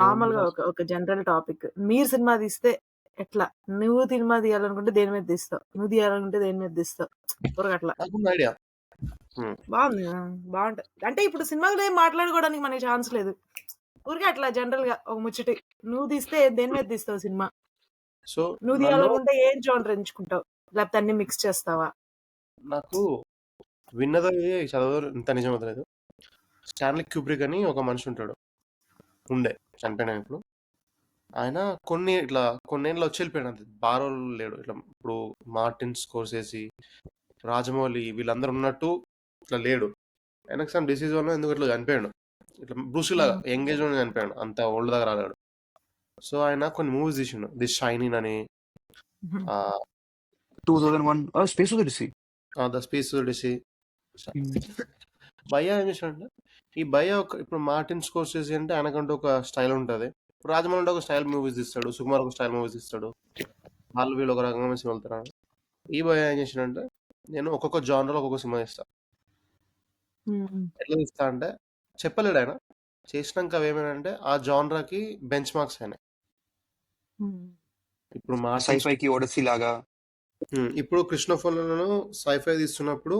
నార్మల్‌గా ఒక general topic. మీరు సినిమా తీస్తే ఎట్లా? నువ్వు సినిమా తీయాలనుకుంటే దేని మీద తీస్తావు? నువ్వు తీయాలనుకుంటే దేని మీద తీస్తావు? ఊరకట్లా. నాకుంది ఐడియా. బావుంది. బావుంటది. అంటే ఇప్పుడు సినిమాలో ఏం మాట్లాడుకోవడానికి మనకి ఛాన్స్ లేదు. ఊరికే అట్లా జనరల్‌గా ఒక ముచ్చటి. నువ్వు తీస్తే దేని మీద తీస్తావు సినిమా? సో, నువ్వు నన్ను తీయాలనుకుంటే ఏం జోనర్ ఎంచుకుంటావు? లేకపోతే అన్ని మిక్స్ చేస్తావా? నాకు విన్నదో చదవదో ఇంత నిజమో తెలీదు. స్టాన్లీ క్యూబ్రిక్ అని ఒక మనిషి ఉంటాడు. ఉండే చనిపోయినాడు ఇప్పుడు. ఆయన కొన్నేళ్ళు వచ్చి వెళ్ళిపోయాడు అంతే. బాగా రోజులు లేడు. ఇట్లా ఇప్పుడు మార్టిన్ స్కోర్సెసి, రాజమౌళి వీళ్ళందరూ ఉన్నట్టు ఇట్లా లేడు. ఆయనకు సమ్ డిసీజ్ వల్ల ఎందుకు ఇట్లా చనిపోయాడు. ఇట్లా బ్రూసీ లాగా యంగ్ ఏజ్ లో చనిపోయాడు. అంత ఓల్డ్ దగ్గర రాలేడు. సో ఆయన కొన్ని మూవీస్ తీసిండు. ది షైనింగ్ అని, ఆ 2001 space odyssey. The space odyssey. భయ్యా ఏం చేశాడంటే, ఈ భయ్యా ఇప్పుడు మార్టిన్ స్కోర్సెసి అంటే ఆయనకంటూ ఒక స్టైల్ ఉంటుంది. రాజమౌళి ఒక స్టైల్ మూవీస్ తీస్తాడు, సుకుమార్ ఒక స్టైల్ మూవీస్ తీస్తాడు, వాళ్ళు వీళ్ళు ఒక రకంగా సినిమా వెళ్తారు. ఈ భయ్యా ఏం చేశాడంటే, నేను ఒక్కొక్క జానర్ ఒక్కొక్క సినిమా తీస్తా. ఎట్లా తీస్తా అంటే చెప్పలేడు ఆయన. చేసినాక అవేమైనా ఆ జానరాకి బెంచ్ మార్క్స్ అయినాయి. ఇప్పుడు సైఫైకి ఓడిసీ లాగా. ఇప్పుడు కృష్ణఫోన్లను సైఫై తీస్తున్నప్పుడు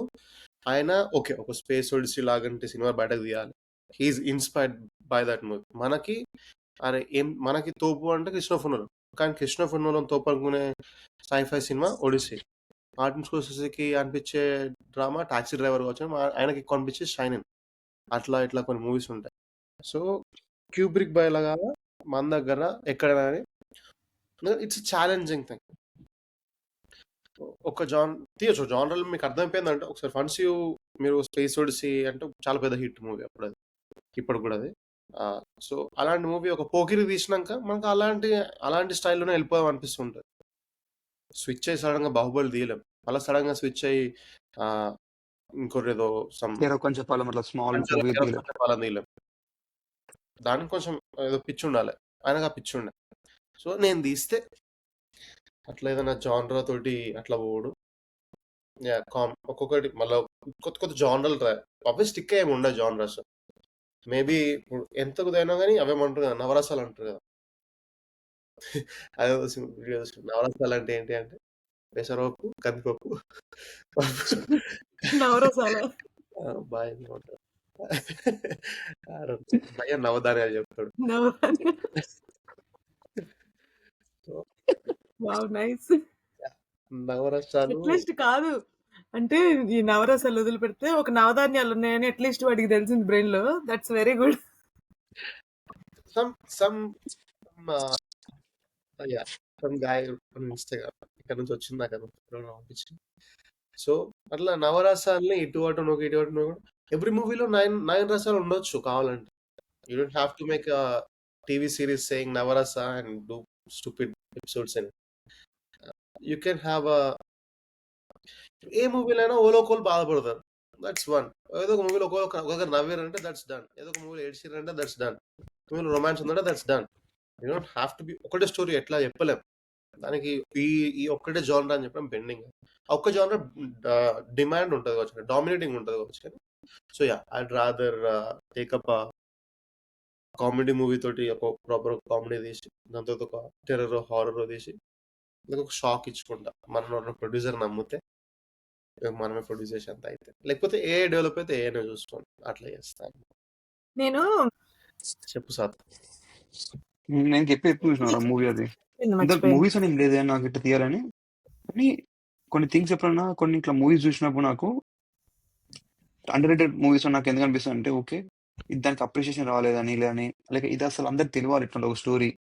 ఆయన ఓకే ఒక స్పేస్ ఓడిసీ లాగంటే సినిమా బయటకు తీయాలి. He's inspired by that movie. మనకి తోపు అంటే కృష్ణఫోన్లు, కానీ కృష్ణఫోన్లను తోపు అనుకునే సైఫై సినిమా ఒడిసీ. మార్టిన్ స్కోర్సెసీకి అనిపించే డ్రామా టాక్సీ డ్రైవర్ కావచ్చు, ఆయనకి కనిపించే షైనింగ్. అట్లా ఇట్లా కొన్ని మూవీస్ ఉంటాయి. సో క్యూబ్రిక్ బై లాగా మన దగ్గర ఎక్కడైనా ఇట్స్ ఛాలెంజింగ్ థింగ్. ఒక తీయచ్చు జానరల్ మీకు అర్థమైపోయిందంటే ఒకసారి ఫన్స్ మీరు స్పేస్ ఒడిసీ అంటే చాలా పెద్ద హిట్ మూవీ అప్పుడు అది, ఇప్పుడు కూడా అది. సో అలాంటి మూవీ ఒక పోకిరి తీసినాక మనకు అలాంటి స్టైల్లోనే వెళ్ళిపోదాం అనిపిస్తుంటుంది. స్విచ్ అయ్యి సడన్ గా బాహుబలి తీయలేం, అలా సడన్ గా స్విచ్ అయ్యి ఇంకోటి ఏదో చెప్పాలని తీయలేం. దానికి కొంచెం ఏదో పిచ్చి ఉండాలి, ఆయనకు ఆ పిచ్చి ఉండే. సో నేను తీస్తే అట్లా ఏదైనా జానరా తోటి అట్లా పోడు. ఒక్కొక్కటి మళ్ళీ కొత్త జానరల్ అవే స్టిక్ ఏమి ఉండవు జానరాస్. మేబీ ఎంత కుదైనా కానీ అవేమంటారు కదా నవరసాలు అంటారు కదా. అదే వీడియో నవరసాలు అంటే ఏంటి అంటే పెసరపప్పు, కందిపప్పు, బాయ్ భయ నవధాన్యాలు చెప్తాడు. నవరసాలు కాదు అంటే ఈ నవరసాలు వదిలిపెడితే ఒక నవధాన్యాలు ఉన్నాయని అట్లీస్ట్ వాడికి తెలిసింది బ్రెయిన్ లో. That's very good. ఇన్స్టాగ్రామ్ ఇక్కడ నుంచి వచ్చింది నాకు పంపించింది. సో అట్లా నవరసాలని ఇటు అటు ఎవ్రీ మూవీలో 9 రసాలు ఉండొచ్చు కావాలంటే. You don't have to make TV series saying Navarasa and do stupid episodes అని. యూ కెన్ హ్యావ్ ఏ మూవీలో అయినా ఓలోకోలు బాధపడతారు, దట్స్ వన్. ఏదో ఒక మూవీలో ఒకరు నవ్వారంటే దట్స్ డన్. ఏదో ఒక మూవీలో ఏడ్చారంటే దట్స్ డన్. మూవీలో రొమాన్స్ ఉందంటే that's done. You don't have to be ఒకటే స్టోరీ ఎట్లా చెప్పలేం. దానికి ఈ ఒక్కటే జానర్ అని చెప్పడం బెండింగ్. ఒక్క జానర్ డిమాండ్ ఉంటుంది కావచ్చు, డామినేటింగ్ ఉంటుంది కావచ్చు. So yeah I'd rather take up comedy movie తోటి ఒక ప్రాపర్ కామెడీ తీసి దాని తర్వాత ఒక టెర్రర్ హారర్ తీసి ఒక షాక్ ఇచ్చుకుంటా. మనం ప్రొడ్యూసర్ నమ్మితే మనమే ప్రొడ్యూస్ చేసేంత అయితే, లేకపోతే ఏ డెవలప్ అయితే ఏనే చూసుకోండి అట్లా చేస్తాను. నేను చెప్పు సార్. నేను చెప్పి మూవీ అది మూవీస్ అని ఏం లేదు నాకు ఇట్లా తీయాలని, కానీ కొన్ని థింగ్స్ ఎప్పుడన్నా కొన్ని ఇట్లా మూవీస్ చూసినప్పుడు నాకు అండర్ రేటెడ్ మూవీస్ నాకు ఎందుకు అనిపిస్తుంది అంటే ఓకే ఇది దానికి అప్రిషియేషన్ రాలేదని లేదని, లేక ఇది అసలు అందరికి తెలియాలి ఇట్లా ఒక స్టోరీ.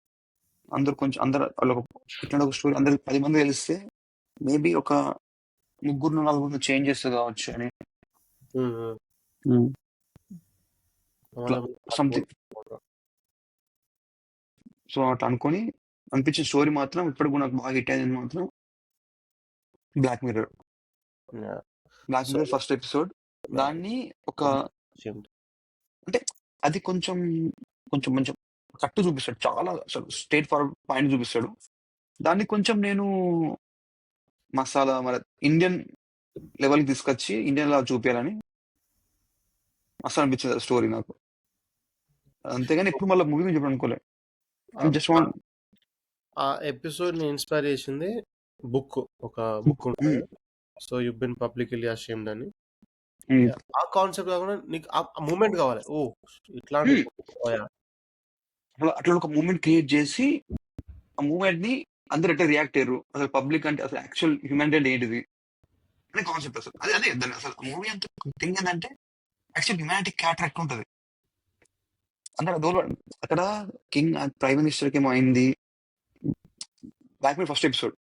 అందరు ఇట్లా ఒక స్టోరీ అందరికి 10 మంది తెలిస్తే మేబీ ఒక 3-4 చేంజ్ చేస్తుంది కావచ్చు అని సంథింగ్. సో అట్లా అనుకొని అనిపించిన స్టోరీ మాత్రం ఇప్పుడు నాకు బాగా హిట్ అయింది మాత్రం బ్లాక్ మిర్రర్. First episode. దాన్ని ఒక అంటే అది కొంచెం కట్టు చూపిస్తాడు, చాలా అసలు స్ట్రేట్ ఫార్వర్డ్ పాయింట్ చూపిస్తాడు. దాన్ని కొంచెం నేను మసాలా మన ఇండియన్ లెవెల్కి తీసుకొచ్చి ఇండియన్ లా చూపించాలని మస్తు అనిపించింది స్టోరీ నాకు. అంతేగాని ఎప్పుడు మళ్ళీ మూవీ నుంచి చెప్పడం అనుకోలే. ఐ జస్ట్ వాంట్ ఆ ఎపిసోడ్ని ఇన్స్పైర్ చేసింది ఒక బుక్ ఉంటుంది. So you bin publicly ashamed అని. ఆ కాన్సెప్ట్ కాకుండా నీకు ఆ మూమెంట్ కావాలి. ఓ ఇట్లాంటి అట్లా ఒక మూమెంట్ క్రియేట్ చేసి ఆ మూమెంట్ ని అందరు ఎట్లా రియాక్ట్ అయ్యారు, అసలు పబ్లిక్ అంటే అసలు యాక్చువల్ హ్యూమానిటీ ఏంటిది అనే కాన్సెప్ట్. అసలు అదే దాన్ని అసలు మూవీ అంత థింగ్ ఏంటంటే యాక్చువల్ హ్యూమానిటీ క్యాటరాక్ట్ ఉంటుంది అందరు అక్కడ కింగ్ ప్రైమ్ మినిస్టర్ కి ఏమో అయింది. బ్లాక్ మీద first episode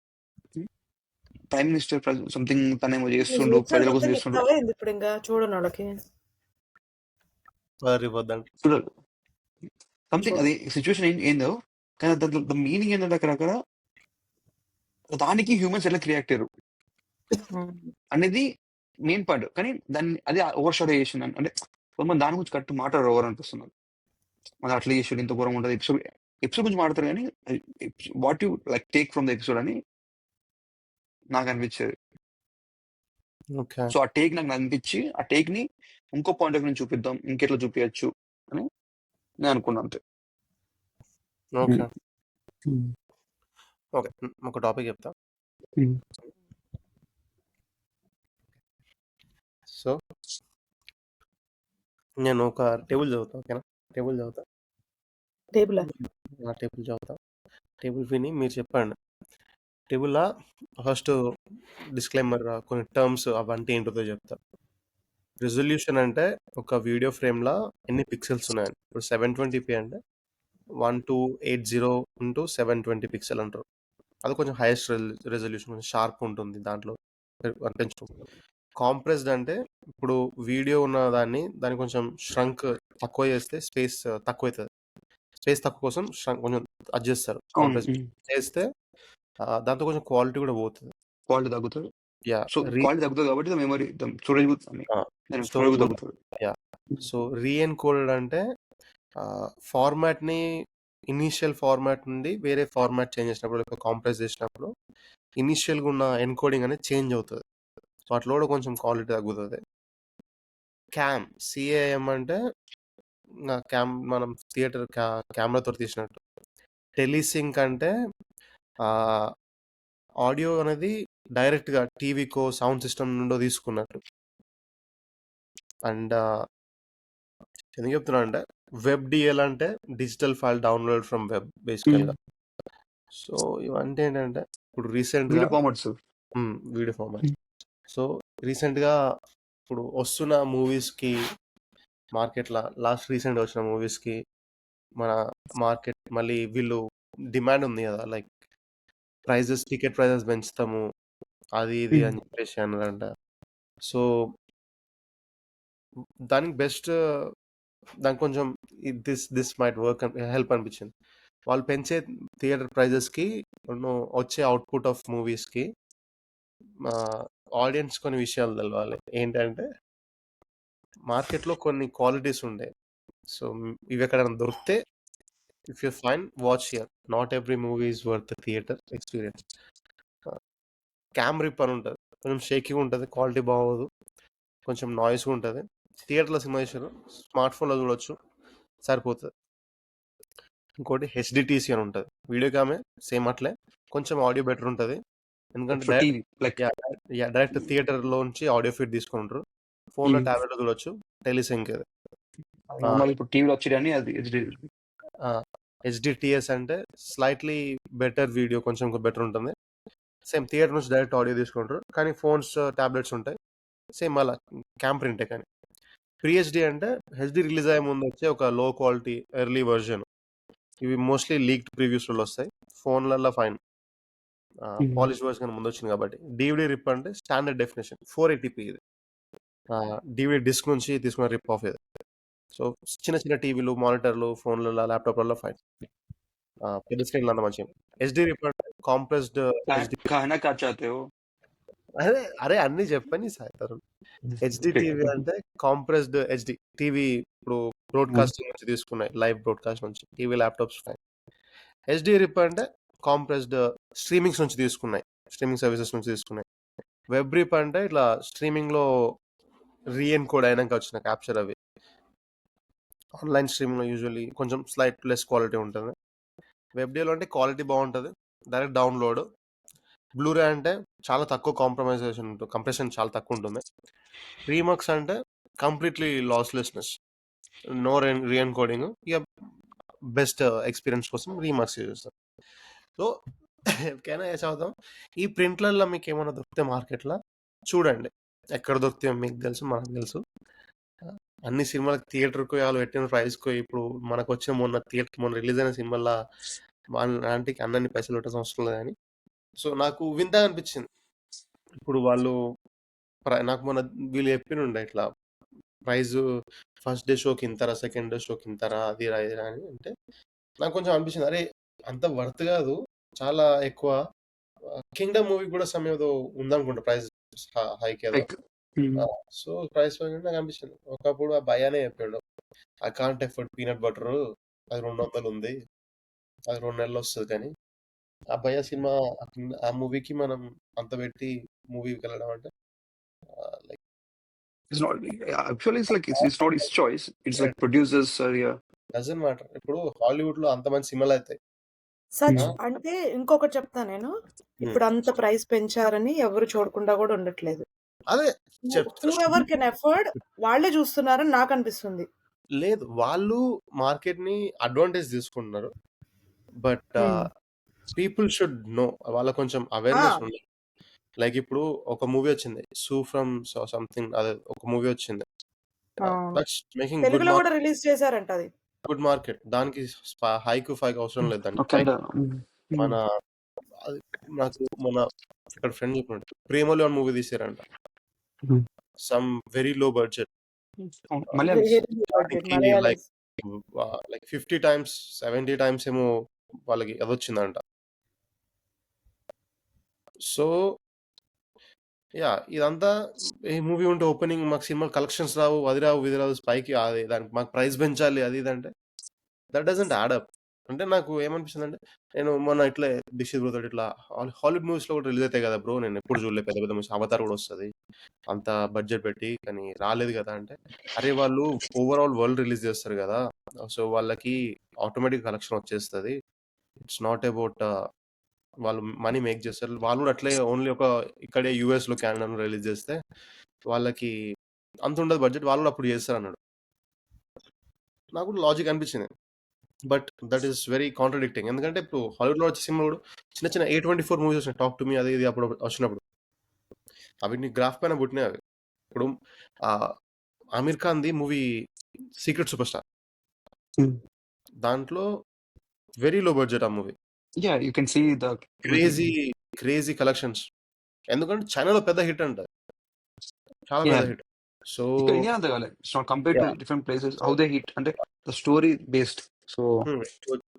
prime minister something తనేమో చేస్తుండు, ప్రజల కోసం చేస్తుండు. ఇప్పుడు ఇంకా చూడండి వాళ్ళకి చూడాలి సంథింగ్ అది సిచ్యువేషన్ ఏందో, కానీ ద మీనింగ్ ఏంటంటే అక్కడ దానికి హ్యూమన్స్ ఎట్లా రియాక్ట్ అయ్యారు అనేది మెయిన్ పాయింట్. కానీ దాన్ని అది ఓవర్ షాడో చేసింది అంటే కొంతమంది దాని గురించి కరెక్ట్ మాట్లాడరు ఓవర్ అనిపిస్తున్నారు. అది అట్లా చేసాడు ఇంత ఘోరంగా ఉంటుంది. ఎపిసోడ్ గురించి మాట్లాడతారు కానీ what you like take from the episode అని నాకు అనిపించేది. సో ఆ టేక్ నాకు అనిపించి ఆ టేక్ ని ఇంకో పాయింట్ ఆఫ్ నుంచి చూపిద్దాం, ఇంకెట్లా చూపించచ్చు అని నేను అనుకున్నా అంతే. ఓకే ఒక టాపిక్ చెప్తా. సో నేను ఒక టేబుల్ చదువుతా, ఓకేనా? టేబుల్ చదువుతా. టేబుల్ విని మీరు చెప్పండి. టేబుల్లా ఫస్ట్ డిస్క్లైమర్ కొన్ని టర్మ్స్ అవంటే ఏంటో చెప్తా. రిజల్యూషన్ అంటే ఒక వీడియో ఫ్రేమ్లో ఎన్ని పిక్సెల్స్ ఉన్నాయని. ఇప్పుడు 720p అంటే 1280 into 720 పిక్సెల్ అంటారు. అది కొంచెం హైయెస్ట్ రెజల్యూషన్, కొంచెం షార్ప్ ఉంటుంది, దాంట్లో పెంచుతుంది. కాంప్రెస్డ్ అంటే ఇప్పుడు వీడియో ఉన్న దాన్ని కొంచెం ష్రంక్ తక్కువ చేస్తే స్పేస్ తక్కువ అవుతుంది. స్పేస్ తక్కువ కోసం కొంచెం అడ్జస్ట్ చేస్తారు. కాంప్రెస్ చేస్తే దాంతో కొంచెం క్వాలిటీ కూడా పోతుంది, క్వాలిటీ తగ్గుతుంది. క్వాలిటీ తగ్గుతుంది కాబట్టి మెమరీ స్టోరేజ్ తగ్గుతుంది. సో రీఎన్కోడెడ్ అంటే ఫార్మాట్ని ఇనీషియల్ ఫార్మాట్ నుండి వేరే ఫార్మాట్ చేంజ్ చేసినప్పుడు, లేకపోతే కాంప్రెస్ చేసినప్పుడు ఇనీషియల్గా ఉన్న ఎన్కోడింగ్ అనేది చేంజ్ అవుతుంది. సో అట్లా కూడా కొంచెం క్వాలిటీ తగ్గుతుంది. CAM అంటే మనం థియేటర్ కెమెరాతో తీసినట్టు. టెలిసింక్ అంటే ఆడియో అనేది డైరెక్ట్గా టీవీకో సౌండ్ సిస్టమ్ నుండో తీసుకున్నట్టు. అండ్ ఎందుకు చెప్తున్నా అంటే WebDL అంటే digital file download from web బేసికల్గా. సో ఇవంటే ఏంటంటే ఇప్పుడు రీసెంట్గా వీడియో ఫార్మాట్. సో రీసెంట్గా ఇప్పుడు వస్తున్న మూవీస్కి మార్కెట్లో రీసెంట్గా వచ్చిన మూవీస్కి మన మార్కెట్ మళ్ళీ వీళ్ళు డిమాండ్ ఉంది కదా, లైక్ టికెట్ ప్రైజెస్ పెంచుతాము అది ఇది అని చెప్పేసి అన్నారంట. సో దానికి దానికి కొంచెం దిస్ మైట్ వర్క్ హెల్ప్ అనిపించింది. వాళ్ళు పెంచే థియేటర్ ప్రైజెస్కి వచ్చే అవుట్పుట్ ఆఫ్ మూవీస్కి ఆడియన్స్ కొన్ని విషయాలు తెలవాలి. ఏంటంటే మార్కెట్లో కొన్ని క్వాలిటీస్ ఉండే. సో ఇవి ఎక్కడైనా దొరికితే if you fine watch here. Not every movie is worth theatre experience. Cam rip అని ఉంటుంది, కొంచెం షేకీగా ఉంటుంది, క్వాలిటీ బాగోదు, కొంచెం నాయిస్గా ఉంటుంది. థియేటర్లో సినిమా చేసారు, స్మార్ట్ ఫోన్లో చూడొచ్చు, సరిపోతుంది. ఇంకోటి HDTC అని ఉంటుంది, వీడియో క్యామే సేమ్ అట్లే, కొంచెం ఆడియో బెటర్ ఉంటుంది. ఎందుకంటే డైరెక్ట్ థియేటర్లోంచి ఆడియో ఫీడ్ తీసుకుంటారు. ఫోన్లో ట్యాబ్లెట్లో చూడొచ్చు. టెలిసింక్ HDTS అంటే స్లైట్లీ బెటర్ వీడియో, కొంచెం బెటర్ ఉంటుంది. సేమ్ థియేటర్ నుంచి డైరెక్ట్ ఆడియో తీసుకుంటారు, కానీ ఫోన్స్ ట్యాబ్లెట్స్ ఉంటాయి సేమ్ అలా క్యామ్ ప్రింటే. కానీ FreeHD అంటే HD రిలీజ్ అయ్యే ముందు వచ్చే ఒక లో క్వాలిటీ ఎర్లీ వర్జన్. ఇవి మోస్ట్లీ లీక్డ్ ప్రివ్యూస్లో వస్తాయి, ఫోన్లలో ఫైన్ పాలిష్ వర్షన్ ముందు వచ్చింది కాబట్టి. DVD రిప్ అంటే స్టాండర్డ్ డెఫినేషన్ 480p. ఇది DVD డిస్క్ నుంచి తీసుకున్న రిప్ ఆఫ్ ఇది. సో చిన్న చిన్న టీవీలు, మానిటర్లు, ఫోన్లలో, ల్యాప్టాప్లలో ఫైన్, పెద్ద స్క్రీన్లు అంత మంచిగా. HD రిప్ అంటే కాంప్రెస్డ్ అరే అన్ని చెప్పని సార్. HDTV అంటే కాంప్రెస్డ్ HD టీవీ. ఇప్పుడు బ్రాడ్కాస్టింగ్ నుంచి తీసుకున్నాయి, లైవ్ బ్రాడ్కాస్ట్ నుంచి టీవీ, ల్యాప్టాప్స్ ఫైన్. HD రిప్ అంటే కాంప్రెస్డ్ స్ట్రీమింగ్స్ నుంచి తీసుకున్నాయి, స్ట్రీమింగ్ సర్వీసెస్ నుంచి తీసుకున్నాయి. వెబ్ రిప్ అంటే ఇట్లా స్ట్రీమింగ్లో రీఎన్కోడ్ అయినాక వచ్చిన క్యాప్చర్. అవి ఆన్లైన్ స్ట్రీమింగ్లో యూజువల్లీ కొంచెం స్లైట్ లెస్ క్వాలిటీ ఉంటుంది. వెబ్‌డిలో అంటే క్వాలిటీ బాగుంటది. Direct download. బ్లూరే అంటే చాలా తక్కువ కంప్రెషన్ చాలా తక్కువ ఉంటుంది. రీమక్స్ అంటే కంప్లీట్లీ లాస్‌లెస్‌నెస్. నో రీఎన్కోడింగ్. ఇక బెస్ట్ ఎక్స్పీరియన్స్ కోసం రీమక్స్ చేస్తాం. సో ఎవరికైనా చదువుతాం. ఈ ప్రింట్లల్లో మీకు ఏమైనా దొరికితే మార్కెట్లో చూడండి. ఎక్కడ దొరుకుతాయో మీకు తెలుసు, మనకు తెలుసు. అన్ని సినిమాలకు థియేటర్కు వాళ్ళు పెట్టిన ప్రైస్కు ఇప్పుడు మనకు వచ్చిన మొన్న రిలీజ్ అయిన సినిమాల్లో వాటికి అన్నన్ని పైసలు పెట్టాల్సిన అవసరం లేదు అని. సో నాకు వింతగా అనిపించింది. ఇప్పుడు వాళ్ళు నాకు మొన్న వీళ్ళు చెప్పినుండే ఇట్లా ప్రైజ్ ఫస్ట్ డే షోకి ఇంతరా, సెకండ్ డే షోకి ఇంతరా, అది రా ఇది రా అని అంటే నాకు కొంచెం అనిపించింది, అరే అంత వర్త్ కాదు, చాలా ఎక్కువ. కింగ్డమ్ మూవీ కూడా సమ్ ఏదో ఉందనుకుంటా ప్రైస్ హైక్ ఏదో. లైక్ సో ప్రైస్ నాకు అనిపించింది. ఒకప్పుడు ఆ భయానే చెప్పాడు, I can't afford peanut butter, అది 200 ఉంది, అది 2 నెలలు వస్తుంది. కానీ ఆ భయ సినిమా ఆ మూవీకి మనం అంత పెట్టి మూవీకి వెళ్ళడం అంటే like it's not actually it's not his choice. It's like producers yeah. Doesn't matter. ఇప్పుడు హాలీవుడ్ లో అంత మంచి సినిమాలు అవుతాయి. సచ్ అంటే ఇంకొకటి చెప్తా నేను, ఇప్పుడు అంత ప్రైస్ పెంచారని ఎవరు చూడకుండా కూడా ఉండట్లేదు. అదే ఎవర్ కెన్ ఎఫర్డ్ వాళ్ళే చూస్తున్నారని నాకు అనిపిస్తుంది. లేదు, వాళ్ళు మార్కెట్ ని అడ్వాంటేజ్ తీసుకుంటున్నారు. బట్ పీపుల్ షుడ్ నో, వాళ్ళ కొంచెం అవేర్నెస్ ఉంది. లైక్ ఇప్పుడు ఒక మూవీ వచ్చింది, సూ ఫ్రమ్ సంథింగ్, అదే ఒక మూవీ వచ్చింది, మేకింగ్ తెలుగులో కూడా రిలీజ్ చేశారంట. అది గుడ్ మార్కెట్. దానికి హైక్ ఫైక్ అవసరం లేదు. దానికి మన నాకు మన ఇక్కడ ఫ్రెండ్ చెప్పినట్టు ప్రేమలో మూవీ తీసారంట, some very low budget, like 50 times 70 times ఏమో వాళ్ళకి అది వచ్చిందంట. సో యా, ఇదంతా ఈ మూవీ ఉంటే ఓపెనింగ్ మాకు సినిమా కలెక్షన్స్ రావు, అది రావు, ఇది రావు, స్పైకి అది దానికి మాకు ప్రైస్ పెంచాలి, అది ఇది అంటే దట్ డజంట్ యాడ్ అప్. అంటే నాకు ఏమనిపిస్తుంది అంటే, నేను మొన్న ఇట్లా డిస్ట్రిబ్యూటర్ ఇట్లా హాలీవుడ్ మూవీస్ లో కూడా రిలీజ్ అవుతాయి కదా బ్రో, నేను ఎప్పుడు చూడలేదు పెద్ద పెద్ద మూవీస్, అవతార్ కూడా వస్తుంది అంత బడ్జెట్ పెట్టి, కానీ రాలేదు కదా అంటే, అరే వాళ్ళు ఓవరాల్ వరల్డ్ రిలీజ్ చేస్తారు కదా, సో వాళ్ళకి ఆటోమేటిక్ కలెక్షన్ వచ్చేస్తుంది. ఇట్స్ నాట్ అబౌట్ వాళ్ళు మనీ మేక్ చేస్తారు. వాళ్ళు కూడా అట్లే ఓన్లీ ఒక ఇక్కడే యూఎస్ లో కెనడాలో రిలీజ్ చేస్తే వాళ్ళకి అంత ఉండదు బడ్జెట్, వాళ్ళు కూడా అప్పుడు చేస్తారు అన్నాడు. నాకు కూడా లాజిక్ అనిపించింది. But that is very contradicting. ఎందుకంటే ఇప్పుడు హాలీవుడ్ లో వచ్చే సినిమా కూడా చిన్న చిన్న A24 మూవీస్ వచ్చినాయి, టాక్ టు మీ అది ఇది అప్పుడు వచ్చినప్పుడు అవి గ్రాఫ్ పైన పుట్టినాయి. అవి ఇప్పుడు Aamir Khan the movie Secret Superstar, దాంట్లో వెరీ లో బడ్జెట్ ఆ movie. Yeah, you can see the crazy collections, ఎందుకంటే చైనాలో పెద్ద హిట్ అంట, చాలా పెద్ద hit. So India it's not compared to different places how they hit and the story based. So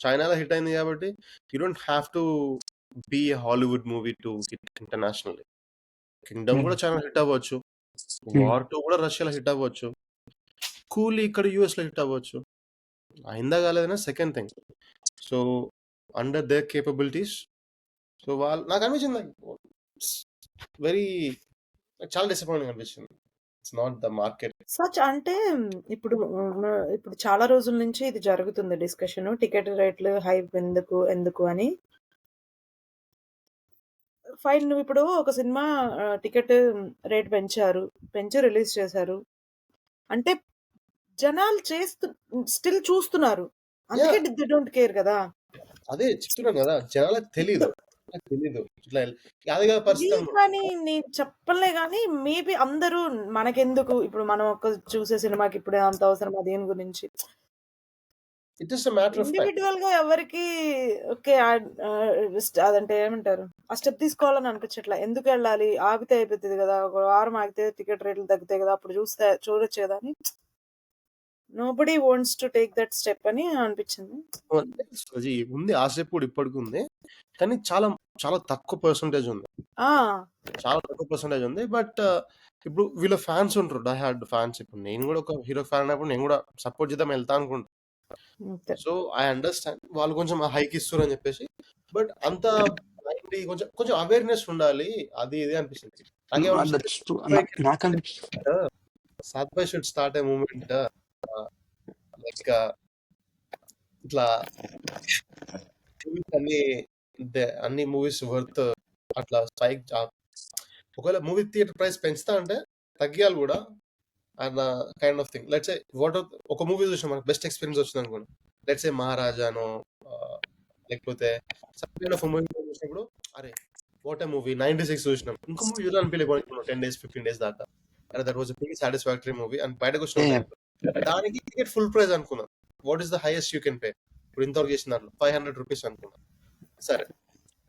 చైనాలో hit అయింది కాబట్టి you don't have to be a Hollywood movie to hit internationally. Kingdom కూడా China hit అవ్వచ్చు, War 2 కూడా రష్యాలో hit అవ్వచ్చు, కూలీ ఇక్కడ యూఎస్ లో హిట్ అవ్వచ్చు, అయిందా కాలేదనే second thing. So under their capabilities, so వాళ్ళు నాకు అనిపించింది వెరీ చాలా డిసప్పాయింటింగ్ అనిపించింది. It's not the market. Such అంటే ఇప్పుడు చాలా రోజుల నుంచి ఇది జరుగుతుంది డిస్కషన్, టికెట్ రేట్లు హైప్ ఎందుకు అని. ఫైన్, నువ్వు ఇప్పుడు ఒక సినిమా టికెట్ రేట్ పెంచి రిలీజ్ చేశారు అంటే జనాలు స్టిల్ చూస్తున్నారు, అందుకే దే డోంట్ కేర్ కదా. అదే చెప్తున్నాను కదా, జనాలకు తెలీదు ఇట్లా అది కదా పరిస్థితి. కానీ నేను చెప్పలే కానీ మేబీ అందరూ మనకెందుకు, ఇప్పుడు మనం ఒక చూసే సినిమాకి ఇప్పుడు అంత అవసరం దేని గురించి, it is a matter of individual గా ఎవరికి ఓకే అదంటే ఏమంటారు, ఆ స్టెప్ తీసుకోవాలని అనిపించట్లా. ఎందుకు వెళ్ళాలి, ఆగితే అయిపోతుంది కదా, ఒక వారం ఆగితే టికెట్ రేట్లు తగ్గుతాయి కదా, అప్పుడు చూడొచ్చు కదా అని nobody wants to take that step అని అనిపించింది. ఉంది ఆ స్టెప్ కూడా ఇప్పటికి ఉంది, కానీ చాలా చాలా తక్కువ పర్సంటేజ్ ఉంది, చాలా తక్కువ పర్సంటేజ్ ఉంది. బట్ ఇప్పుడు వీళ్ళ ఫ్యాన్స్ ఉంటారు, డై హార్డ్ ఫ్యాన్స్. ఇప్పుడు నేను కూడా ఒక హీరో ఫ్యాన్ అయినప్పుడు నేను కూడా సపోర్ట్ చేద్దాం వెళ్తా అనుకుంటా. సో ఐ అండర్స్టాండ్ వాళ్ళు కొంచెం హైక్ ఇస్తారు అని చెప్పేసి, బట్ అంత కొంచెం అవేర్నెస్ ఉండాలి, అది ఇది అనిపిస్తుంది. సాత్పై should start a moment, like ఇట్లా అన్ని మూవీస్ వర్త్ అట్లా స్ట్రైక్. ఒకవేళ మూవీ థియేటర్ ప్రైస్ పెంచుతా అంటే తగ్గియాలి కూడా అన్న kind of thing. Let's say ఒక మూవీ చూసినా మనకు బెస్ట్ ఎక్స్పీరియన్స్ వచ్చింది అనుకోండి, లెట్స్ సే మహారాజానో లేకపోతే సమ్ ఆఫ్ మూవీ చూసినప్పుడు అరే వాట్ ఏ మూవీ 96 చూసినాం, ఇంకో మూవీ చూడాలి అనిపించలేదు 10 days 15 days దాకా, అరే that was very satisfactory movie అని బయటకు వచ్చిన దానికి టికెట్ ఫుల్ ప్రైస్ అనుకున్నా. What is the highest you can pay? ఇప్పుడు ఇంతవరకు చేసిన దాంట్లో 500 rupees అనుకున్నా. సరే,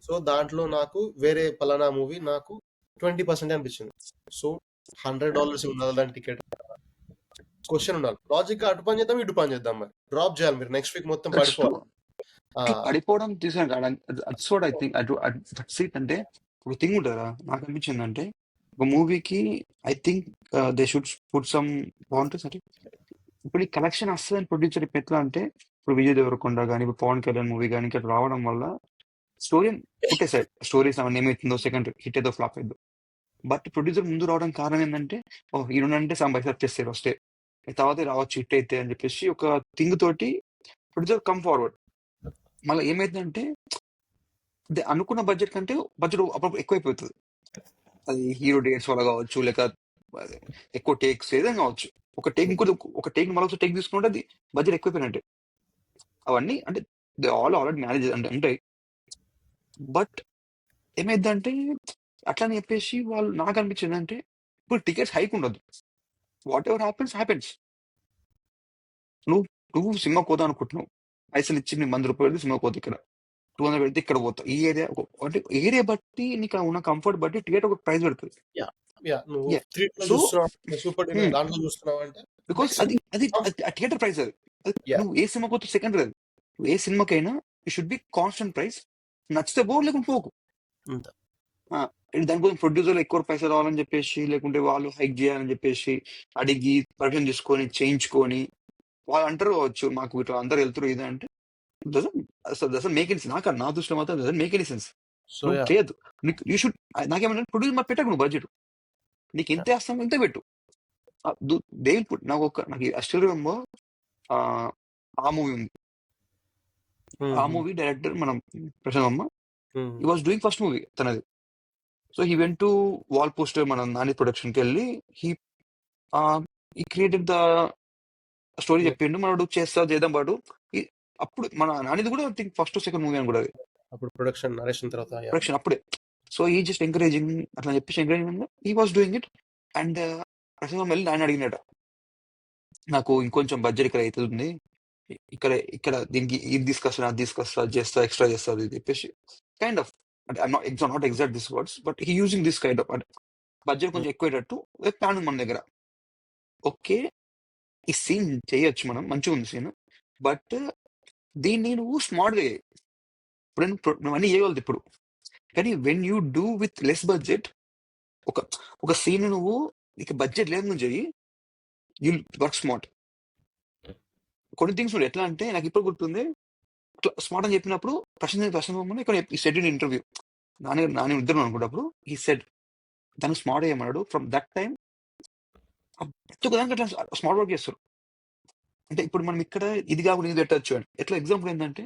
సో దాంట్లో నాకు వేరే పలానా మూవీ నాకు 20% అనిపించింది. సో $100 ఉండాలి దాని టికెట్. క్వశ్చన్ ఉండాలి, లాజిక్ అటు పని చేద్దాం ఇటు పని చేద్దాం, మరి డ్రాప్ చేయాలి మీరు నెక్స్ట్ వీక్ మొత్తం పడిపోవాలి. పడిపోవడం తీసుకుని ఐ థింక్ అంటే ఒక థింగ్ ఉంటుందా నాకు అనిపించింది అంటే, ఒక మూవీకి I think they should put some బాగుంటుంది. అంటే ఇప్పుడు ఈ కలెక్షన్ వస్తుందని ప్రొడ్యూసర్ ఇప్పుడు ఎట్లా అంటే, ఇప్పుడు విజయ్ దేవరకొండ కానీ ఇప్పుడు పవన్ కళ్యాణ్ మూవీ కానీ ఇక్కడ రావడం వల్ల స్టోరీ పుట్టేసాయి. స్టోరీస్ అవన్నీ ఏమవుతుందో సెకండ్ హిట్ ఏదో ఫ్లాప్ అయిందో, బట్ ప్రొడ్యూసర్ ముందు రావడం కారణం ఏంటంటే, ఓ ఈయనంటే సమ్ పైసలు వచ్చేస్తారు వస్తే తర్వాత రావచ్చు హిట్ అయితే అని చెప్పేసి ఒక థింగ్ తోటి ప్రొడ్యూసర్ కమ్ ఫార్వర్డ్. మళ్ళీ ఏమైందంటే అనుకున్న బడ్జెట్ కంటే బడ్జెట్ అప్పుడు ఎక్కువైపోతుంది. అది హీరో డేట్స్ వల్ల కావచ్చు, లేక ఎక్కువ టేక్స్ ఏదైనా కావచ్చు. ఒక టేక్ మళ్ళీ టేక్ తీసుకుంటే అది బడ్జెట్ ఎక్కువైపోయినట్టే. అవన్నీ అంటే ఆల్రెడీ మేనేజ్ అంటే ఉంటాయి. బట్ ఏమైందంటే అట్లని చెప్పేసి వాళ్ళు నాకు అనిపించింది అంటే, ఇప్పుడు టికెట్స్ హైక్ ఉండదు, వాట్ ఎవర్ హ్యాపెన్స్. నువ్వు సినిమా పోతా అనుకుంటున్నావు, పైసలు ఇచ్చి నేను ₹100 సినిమా పోతా, ఇక్కడ 200 పెడితే ఇక్కడ పోతా. ఈ ఏరియా అంటే ఏరియా బట్టి నీకు ఉన్న కంఫర్ట్ బట్టి టికెట్ ఒక ప్రైస్ పెడుతుంది. బికాస్ అది థియేటర్ ప్రైస్. అది నువ్వు ఏ సినిమా పోతే సెకండ్ అది. ఏ సినిమాకైనా it should be constant price. నచ్చితే పో, లేకుంటే పోకు. దానికోసం ప్రొడ్యూసర్లు ఎక్కువ పైసలు రావాలని చెప్పేసి, లేకుంటే వాళ్ళు హైక్ చేయాలని చెప్పేసి అడిగి పర్మిషన్ తీసుకొని చేయించుకొని వాళ్ళు అంటారు కావచ్చు, మాకు ఇట్లా అందరు వెళ్తారు ఇది అంటే డజంట్ మేక్ ఎనీ సెన్స్. నా దృష్టిలో మాత్రం డజంట్ మేక్ ఎనీ సెన్స్. చేయద్దు. యూ షుడ్ నాకేమంటే ప్రొడ్యూసర్ మాకు పెట్టకు నువ్వు బడ్జెట్, నీకు ఎంత వేస్తాం ఎంత పెట్టు. They will put. నాకు స్టిల్ రిమెంబర్ ఆ మూవీ ఉంది. ఆ మూవీ డైరెక్టర్ మనం ప్రశాంత్ అమ్మ, he was doing first movie తనది. So he went to wall poster మన నాని ప్రొడక్షన్కి వెళ్ళి హీ క్రియేటెడ్ ద స్టోరీ చెప్పిండు, మనడు చేద్దాం పాటు. అప్పుడు మన నానిది కూడా థింక్ ఫస్ట్ సెకండ్ మూవీ అని కూడా అది అప్పుడు ప్రొడక్షన్ అప్పుడే. సో ఈ జస్ట్ ఎంకరేజింగ్ అట్లా చెప్పేసి encouraging he was doing it. And Prashant వెళ్ళి ఆయన అడిగినట, నాకు ఇంకొంచెం బడ్జెట్ ఇక్కడ అవుతుంది, ఇక్కడ దీనికి ఇది తీసుకొస్తా అది తీసుకొస్తా చేస్తా ఎక్స్ట్రా చేస్తా అది చెప్పేసి కైండ్ ఆఫ్ అంటే not exact this words, but he using this kind of అంటే బడ్జెట్ కొంచెం ఎక్కువేటట్టు ప్లాన్ ఉంది మన దగ్గర. ఓకే, ఈ సీన్ చేయొచ్చు మనం, మంచిగా ఉంది సీన్, బట్ దీన్ని నువ్వు స్మార్ట్గా చేయి. ఇప్పుడు నువ్వు అన్నీ చేయగలదు ఇప్పుడు, కానీ when you do with less budget ఒక సీన్ నువ్వు నీకు బడ్జెట్ లేదు నువ్వు చెయ్యి, యూ వర్క్ స్మార్ట్. కొన్ని థింగ్స్ నువ్వు ఎట్లా అంటే, నాకు ఇప్పుడు గుర్తుంది స్మార్ట్ అని చెప్పినప్పుడు ప్రశాంత్ ఇక్కడ ఈ సెట్ ఇన్ ఇంటర్వ్యూ నాని ఇద్దరు అనుకున్నప్పుడు ఈ సెట్ దాన్ని స్మార్ట్ చేయమన్నాడు. ఫ్రమ్ దట్ టైం అట్లా స్మార్ట్ వర్క్ చేస్తారు. అంటే ఇప్పుడు మనం ఇక్కడ ఇది కాకుండా ఇది పెట్టచ్చు అని ఎట్లా ఎగ్జాంపుల్ ఏంటంటే,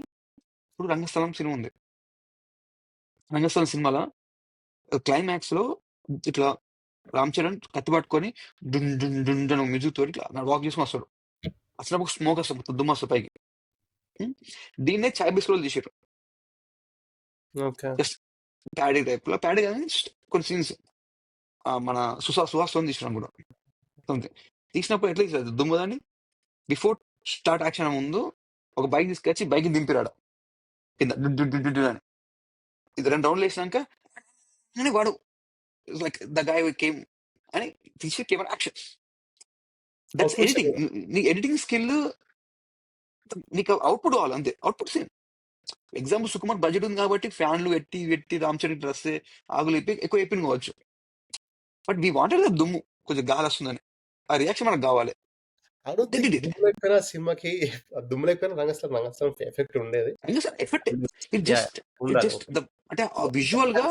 ఇప్పుడు రంగస్థలం సినిమా ఉంది. రంగస్థలం సినిమాలో క్లైమాక్స్ లో ఇట్లా రామ్ చరణ్ కత్తి పట్టుకొని డున్ మ్యూజిక్ తోటి ఇట్లా వాక్ చేసుకుని వస్తాడు. అసలు ఒక స్మోక్ వస్తుంది, దుమ్మ వస్తుంది పైకి. దీన్నే చాయ్ బిస్కులు తీసారు, జస్ట్ ప్యాడీ టైప్ లో. ప్యాడీ కానీ కొన్ని సీన్స్ మన సుహాస్ తీసినాం కూడా. తీసినప్పుడు ఎట్లా తీసారు దుమ్ము దాన్ని, బిఫోర్ స్టార్ట్ యాక్షన్ ముందు ఒక బైక్ తీసుకొచ్చి బైక్ దింపిరాడు కింద అని. ఇది 2 రౌండ్లు వేసినాక వాడు లైక్ ద గాయ్ కేమ్ అని తీసి కెమెరా యాక్షన్. That's editing. నీ ఎడిటింగ్ స్కిల్ నీకు అవుట్పుట్ కావాలి అంతే, output same. Example Sukumar budget ఉంది కాబట్టి ఫ్యాన్లు పెట్టి రామ్ చరణ్ డ్రెస్ ఆగులు ఎక్కువ ఎప్పిన కావచ్చు, బట్ వీ వాంటెడ్ దుమ్ము కొంచెం గాలి వస్తుందని, ఆ రియాక్షన్ మనకు కావాలి. సినిమాకి దుమ్ము లేకపోయినా రంగస్థలం ఎఫెక్ట్ ఉండేది. అంటే విజువల్ గా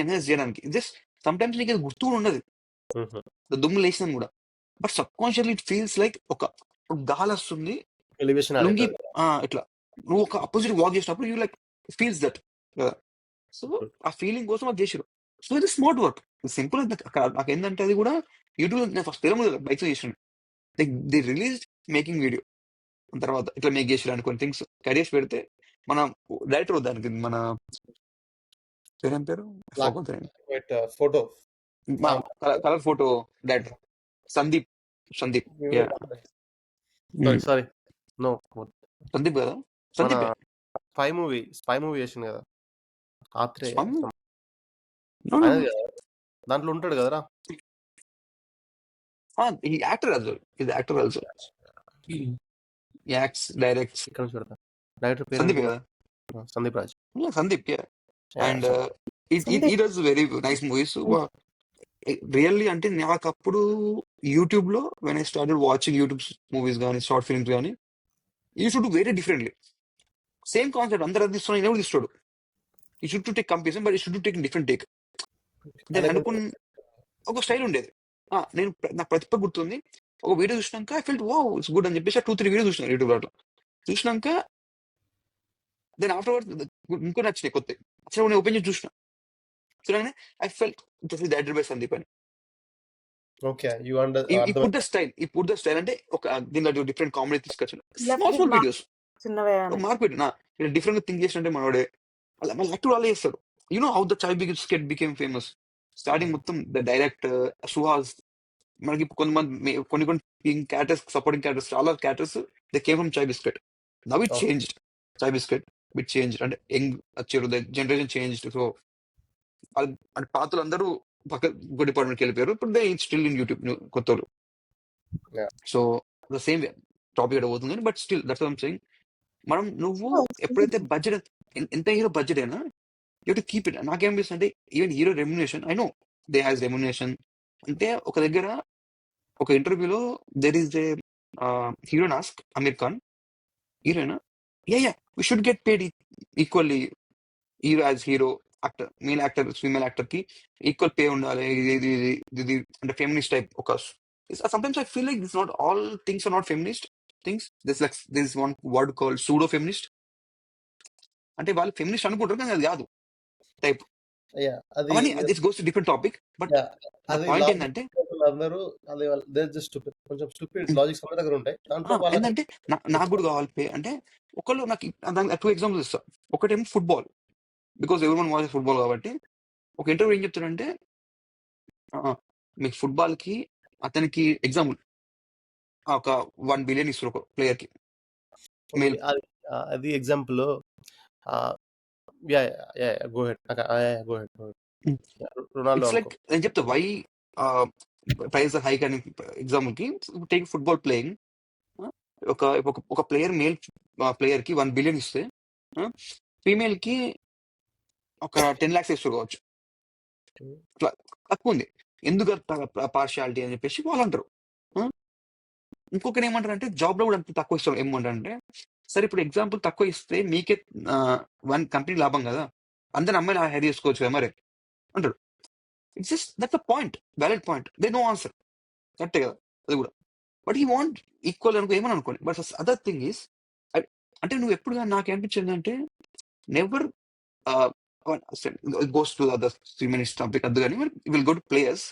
ఎన్హాన్స్ చేయడానికి జస్ట్ సమ్ టైమ్స్ నీకు గుర్తు కూడా ఉండదు దుమ్ము లేసిన కూడా, but sub consciously it feels like ఒక గాలి వస్తుంది, ఇట్లా నువ్వు ఒక అపోజిట్ వాక్ చేసినప్పుడు యూ లైక్ ఫీల్స్ దట్ కదా. సో ఆ ఫీలింగ్ కోసం అది చేసారు. సో ఇది స్మార్ట్ వర్క్, సింపుల్. నాకు ఏంటంటే అది కూడా యూట్యూబ్ నేను ఫస్ట్ తెలియదు బైక్స్ చేసాను. Like the release making video, తర్వాత ఇట్లా మేక్ చేసారు అని కొన్ని థింగ్స్ క్యారియర్స్ పెడితే మన డైరెక్టర్ దానికి మన పేరేం పేరు photo colour photo director Sandeep sorry no Sandeep కదా, మన సందీప్ స్పై మూవీ చేసింది కదా ఆత్రే No, no, ఆయనది no. కదా, దాంట్లో ఉంటాడు కదరా. He actor as well. He's the actor also. He acts, directs. ఇక్కడ నుంచి పెడతా డైరెక్టర్ పేరు Sandeep, ఏంటి? yeah. Sandeep Raj. Yeah, Sandeep, yeah. Yeah, And he does very nice movies. So, really, అంటే నాకు అప్పుడు యూట్యూబ్ లో when I started watching YouTube movies కానీ షార్ట్ ఫిల్మ్స్ కానీ you should very differently. Same concept అందరూ అది తీస్తున్నాడు, ఎవరు తీస్తాడు. We should to take comparison, but we should to take different take. నేను అనుకున్న ఒక స్టైల్ ఉండేది. నేను నాకు ప్రతిభ గుర్తుంది. ఒక వీడియో చూసినాక I felt wow it's good అని చెప్పేసి 2-3 వీడియో చూసినాను యూట్యూబ్ అట్లా. చూసినాక దెన్ ఆఫ్టర్వర్డ్ ఇంకో నచ్చినాయి కొత్త. అసలు నేను ఓపెన్ చేసి చూసిన చూడగానే I felt this is directed by Sandeep అని. ఓకే యు ఈ పుట్ ద స్టైల్ అంటే ఒక దీనిలో డిఫరెంట్ కామెడీ తీసుకొచ్చిన స్మాల్ వీడియోస్ చిన్నవే మార్పు పెట్టిన డిఫరెంట్ గా థింక్ చేసినట్టే మనోడే అలా మళ్ళీ యాక్టివ్ అలా చేస్తాడు. You know how the chai biscuit became famous. Starting మొత్తం ద డైరెక్ట్ సుహాస్, మనకి కొంతమంది కొన్ని క్యారెక్టర్స్, సపోర్టింగ్ క్యారెక్టర్స్, చాలా characters they came from chai biscuit. Now it changed, chai biscuit bit change అంటే యంగ్ వచ్చారు, ద జనరేషన్ చేంజ్డ్. సో అంటే పాతలు అందరూ పక్క డిపార్ట్మెంట్కి వెళ్ళిపోయారు. ఇప్పుడు దే స్టిల్ ఇన్ యూట్యూబ్ కొత్త. So the same way topic ఎక్కడ పోతుంది, but still that's I'm saying. మనం నువ్వు ఎప్పుడైతే బడ్జెట్ ఎంత హీరో బడ్జెట్ అయినా యూ టు కీప్ ఇట్. నాకేమనిపిస్తుంది అంటే even hero remuneration, I know they has remuneration. అంటే ఒక దగ్గర ఒక ఇంటర్వ్యూలో there is a hero ask Aamir Khan, హీరోయినా yeah we should get paid equally, hero as hero, actor male actor female actor కి equal pay ఉండాలి. ఇది అంటే ఫెమినిస్ట్ టైప్ ఒక. Sometimes I feel like this not all things are not feminist things. There's one word called pseudo feminist. అంటే వాళ్ళు feminist అనుకుంటారు కానీ అది కాదు టైప్. అవన్నీ this goes to different topic. But point ఏంటంటే అందరూ కొంచెం స్టూపిడ్ లాజిక్స్ మన దగ్గర ఉంటాయి. ఏంటంటే నాకు కూడా కావాలి పే అంటే ఒకళ్ళు నాకు 2 ఎగ్జాంపుల్స్ ఇస్తా. ఒకటేమో ఫుట్బాల్, బికాస్ ఎవరి వన్ వాచ్ ఫుట్బాల్ కాబట్టి. ఒక ఇంటర్వ్యూ ఏం చెప్తాడంటే మీకు ఫుట్బాల్ కి అతనికి ఎగ్జాంపుల్ ఒక 1 బిలియన్ ఇస్తారు ఒక ప్లేయర్ కి. అది ఎగ్జాంపుల్. నేను చెప్తా వై ప్రైస్ హైక్ అని. ఎగ్జాంపుల్ కి టేక్ ఫుట్బాల్ ప్లేయింగ్, ఒక ప్లేయర్ మేల్ ప్లేయర్ కి 1 బిలియన్ ఇస్తే ఫీమేల్ కి ఒక 10 lakhs ఇస్తారు కావచ్చు. తక్కువ ఉంది, ఎందుకు పార్షియాలిటీ అని చెప్పేసి వాళ్ళు అంటారు. ఇంకొకటి ఏమంటారు అంటే జాబ్ లో కూడా అంత తక్కువ ఇస్తారు. ఏమంటారంటే సరే ఇప్పుడు ఎగ్జాంపుల్ తక్కువ ఇస్తే మీకే 1 కంపెనీ లాభం కదా, అందరు అమ్మాయిలు హైర్ చేసుకోవచ్చు కదా మరి అంటారు. It's just that's the point, valid point. They know answer, కరెక్టే కదా అది కూడా. బట్ ఈ వాంట్ ఈక్వల్ అనుకో ఏమని అనుకోండి. బట్ అదర్ థింగ్ ఈస్ అంటే నువ్వు ఎప్పుడు నాకు అనిపించింది అంటే never goes to other feminist topic అద్దు కానీ విల్ గో టు ప్లేయర్స్.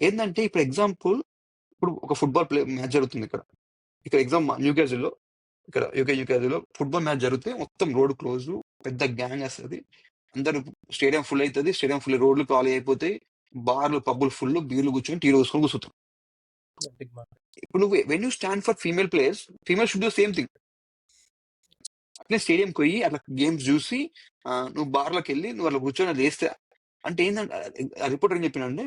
ఏంటంటే ఇప్పుడు ఎగ్జాంపుల్ ఇప్పుడు ఒక ఫుట్బాల్ మ్యాచ్ జరుగుతుంది ఇక్కడ ఎగ్జామ్ న్యూకాజిల్లో, ఇక్కడ యూకేజీలో ఫుట్బాల్ మ్యాచ్ జరిగితే మొత్తం రోడ్ క్లోజ్, పెద్ద గ్యాంగ్ వస్తుంది, అందరు స్టేడియం ఫుల్ అవుతుంది, స్టేడియం ఫుల్, రోడ్లు ఖాళీ అయిపోతాయి, బార్లు పబ్బులు ఫుల్, బీర్లు కూర్చొని టీ రోజుకొని కూర్చుంటాం. ఇప్పుడు నువ్వు when you stand for female players, female should do same thing. అట్లే స్టేడియంకి పోయి అట్లా గేమ్స్ చూసి నువ్వు బార్లోకి వెళ్ళి నువ్వు అట్లా కూర్చొని అది వేస్తే అంటే ఏంటంటే రిపోర్టర్ ఏం చెప్పినంటే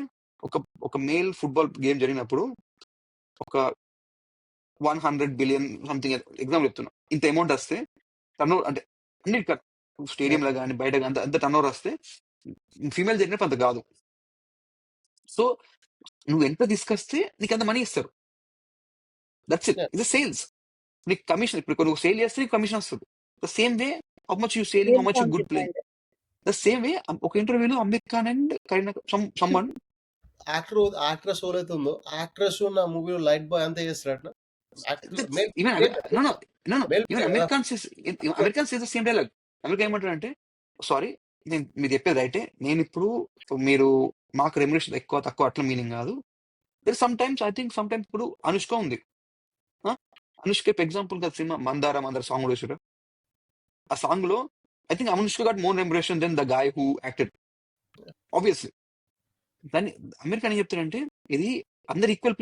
ఒక మేల్ ఫుట్బాల్ గేమ్ జరిగినప్పుడు ఒక 100 బిలియన్ సంథింగ్ ఎగ్జాంపుల్ చెప్తున్నా, ఇంత అమౌంట్ వస్తే టర్న్ ఓవర్ అంటే అన్ని స్టేడియంలో కానీ బయట కానీ అంత టర్న్ ఓవర్ వస్తే ఫీమేల్ జరిగినప్పుడు అంత కాదు. సో నువ్వు ఎంత తీసుకొస్తే నీకు అంత మనీ ఇస్తారు. దట్స్ ఇట్, ఇది సేల్స్. నీకు కమిషన్, ఇప్పుడు నువ్వు సేల్ చేస్తే నీకు కమిషన్ వస్తుంది. The same way how much you selling, how much you good playing. The same way ఒక ఇంటర్వ్యూలో Aamir Khan and someone actress ఎవరైతే ఉందో యాక్ట్రెస్ నా మూవీలో లైట్ బాయ్ అంతా చేస్తారట. నో మేల్ ఈవెన్ కదా. Americans is the same dialogue. America ఏమంటారంటే సారీ, నేను మీరు చెప్పేది రైటే, నేను ఇప్పుడు మీరు మాకు రెమ్యునరేషన్ ఎక్కువ తక్కువ అట్లా మీనింగ్ కాదు. ఐ థింక్ సమ్ టైమ్స్ ఇప్పుడు అనుష్క ఉంది. ఆ? అనుష్క ఎగ్జాంపుల్ కదా సినిమా మందార మందార సాంగ్ కూడా చూసారు. ఆ సాంగ్ లో I think Anushka got more remuneration then the guy who acted obviously. దాన్ని అమెరికా ఏం చెప్తారంటే ఇది అందరు ఈక్వల్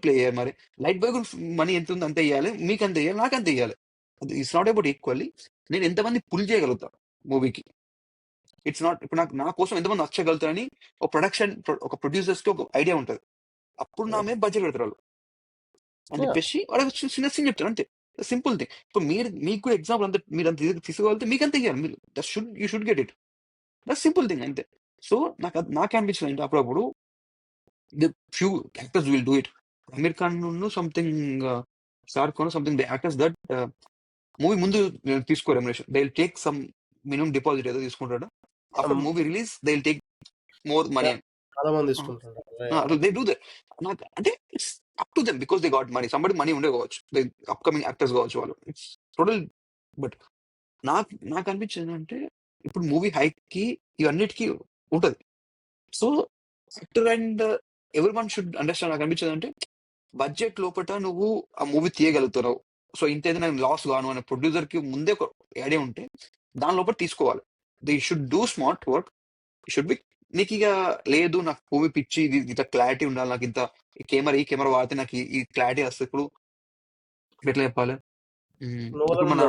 ప్లే అయ్యారు. మరి లైట్ బాయ్ మనీ ఎంత ఉంది అంతే ఇవ్వాలి, మీకు అంత ఇవ్వాలి, నాకు అంత ఇవ్వాలి. It's not about equally. నేను ఎంతమంది పుల్ చేయగలుగుతా మూవీకి. ఇట్స్ నాట్ ఇప్పుడు నా కోసం ఎంతమంది నచ్చగలుగుతారని ఒక ప్రొడ్యూసర్స్ కి ఒక ఐడియా ఉంటుంది. అప్పుడు నా మీద బడ్జెట్ పెడతారు వాళ్ళు అని చెప్పేసి వాళ్ళకి చిన్న సీన్ చెప్తారు అంతే. Simple thing. ఇప్పుడు మీకు కూడా ఎగ్జాంపుల్ అంతా మీరు అంత తీసుకోగలిగితే మీకు అంత ఇవ్వాలి. మీరు you should get it. That simple thing అంతే. సో నాకు అనిపించింది అంటే అప్పుడప్పుడు the few actors will do it. Amir Khan something Shah Rukh something the actors that movie ముందు తీసుకో remuneration. They will take some minimum deposit ఏదో తీసుకుంటాడు. After movie release they will take more money. చాలా మంది తీసుకుంటారు. They do that. నాకు అంటే it's up to them because they got money. Somebody money ఉండే కావచ్చు, అప్కమింగ్ యాక్టర్స్ కావచ్చు వాళ్ళు. It's total. బట్ నాకు అనిపించింది అంటే ఇప్పుడు మూవీ హైక్ కి ఇవన్నిటికీ ఉంటది. So actor and every one should understand. నాకు అనిపించింది అంటే బడ్జెట్ లోపల నువ్వు ఆ మూవీ తీయగలుగుతున్నావు. సో ఇంతైతే నేను లాస్ గాను అనే ప్రొడ్యూసర్ కి ముందే ఒక ఐడియా ఉంటే దాని లోపల తీసుకోవాలి. They should do smart work. Should be నీకు ఇక లేదు నాకు మూవీ పిచ్చి, ఇది ఇంత క్లారిటీ ఉండాలి, నాకు ఇంత ఈ కెమెరా వాడితే నాకు ఈ క్లారిటీ వస్తుంది. ఇప్పుడు ఎట్లా చెప్పాలి, ఇప్పుడు మన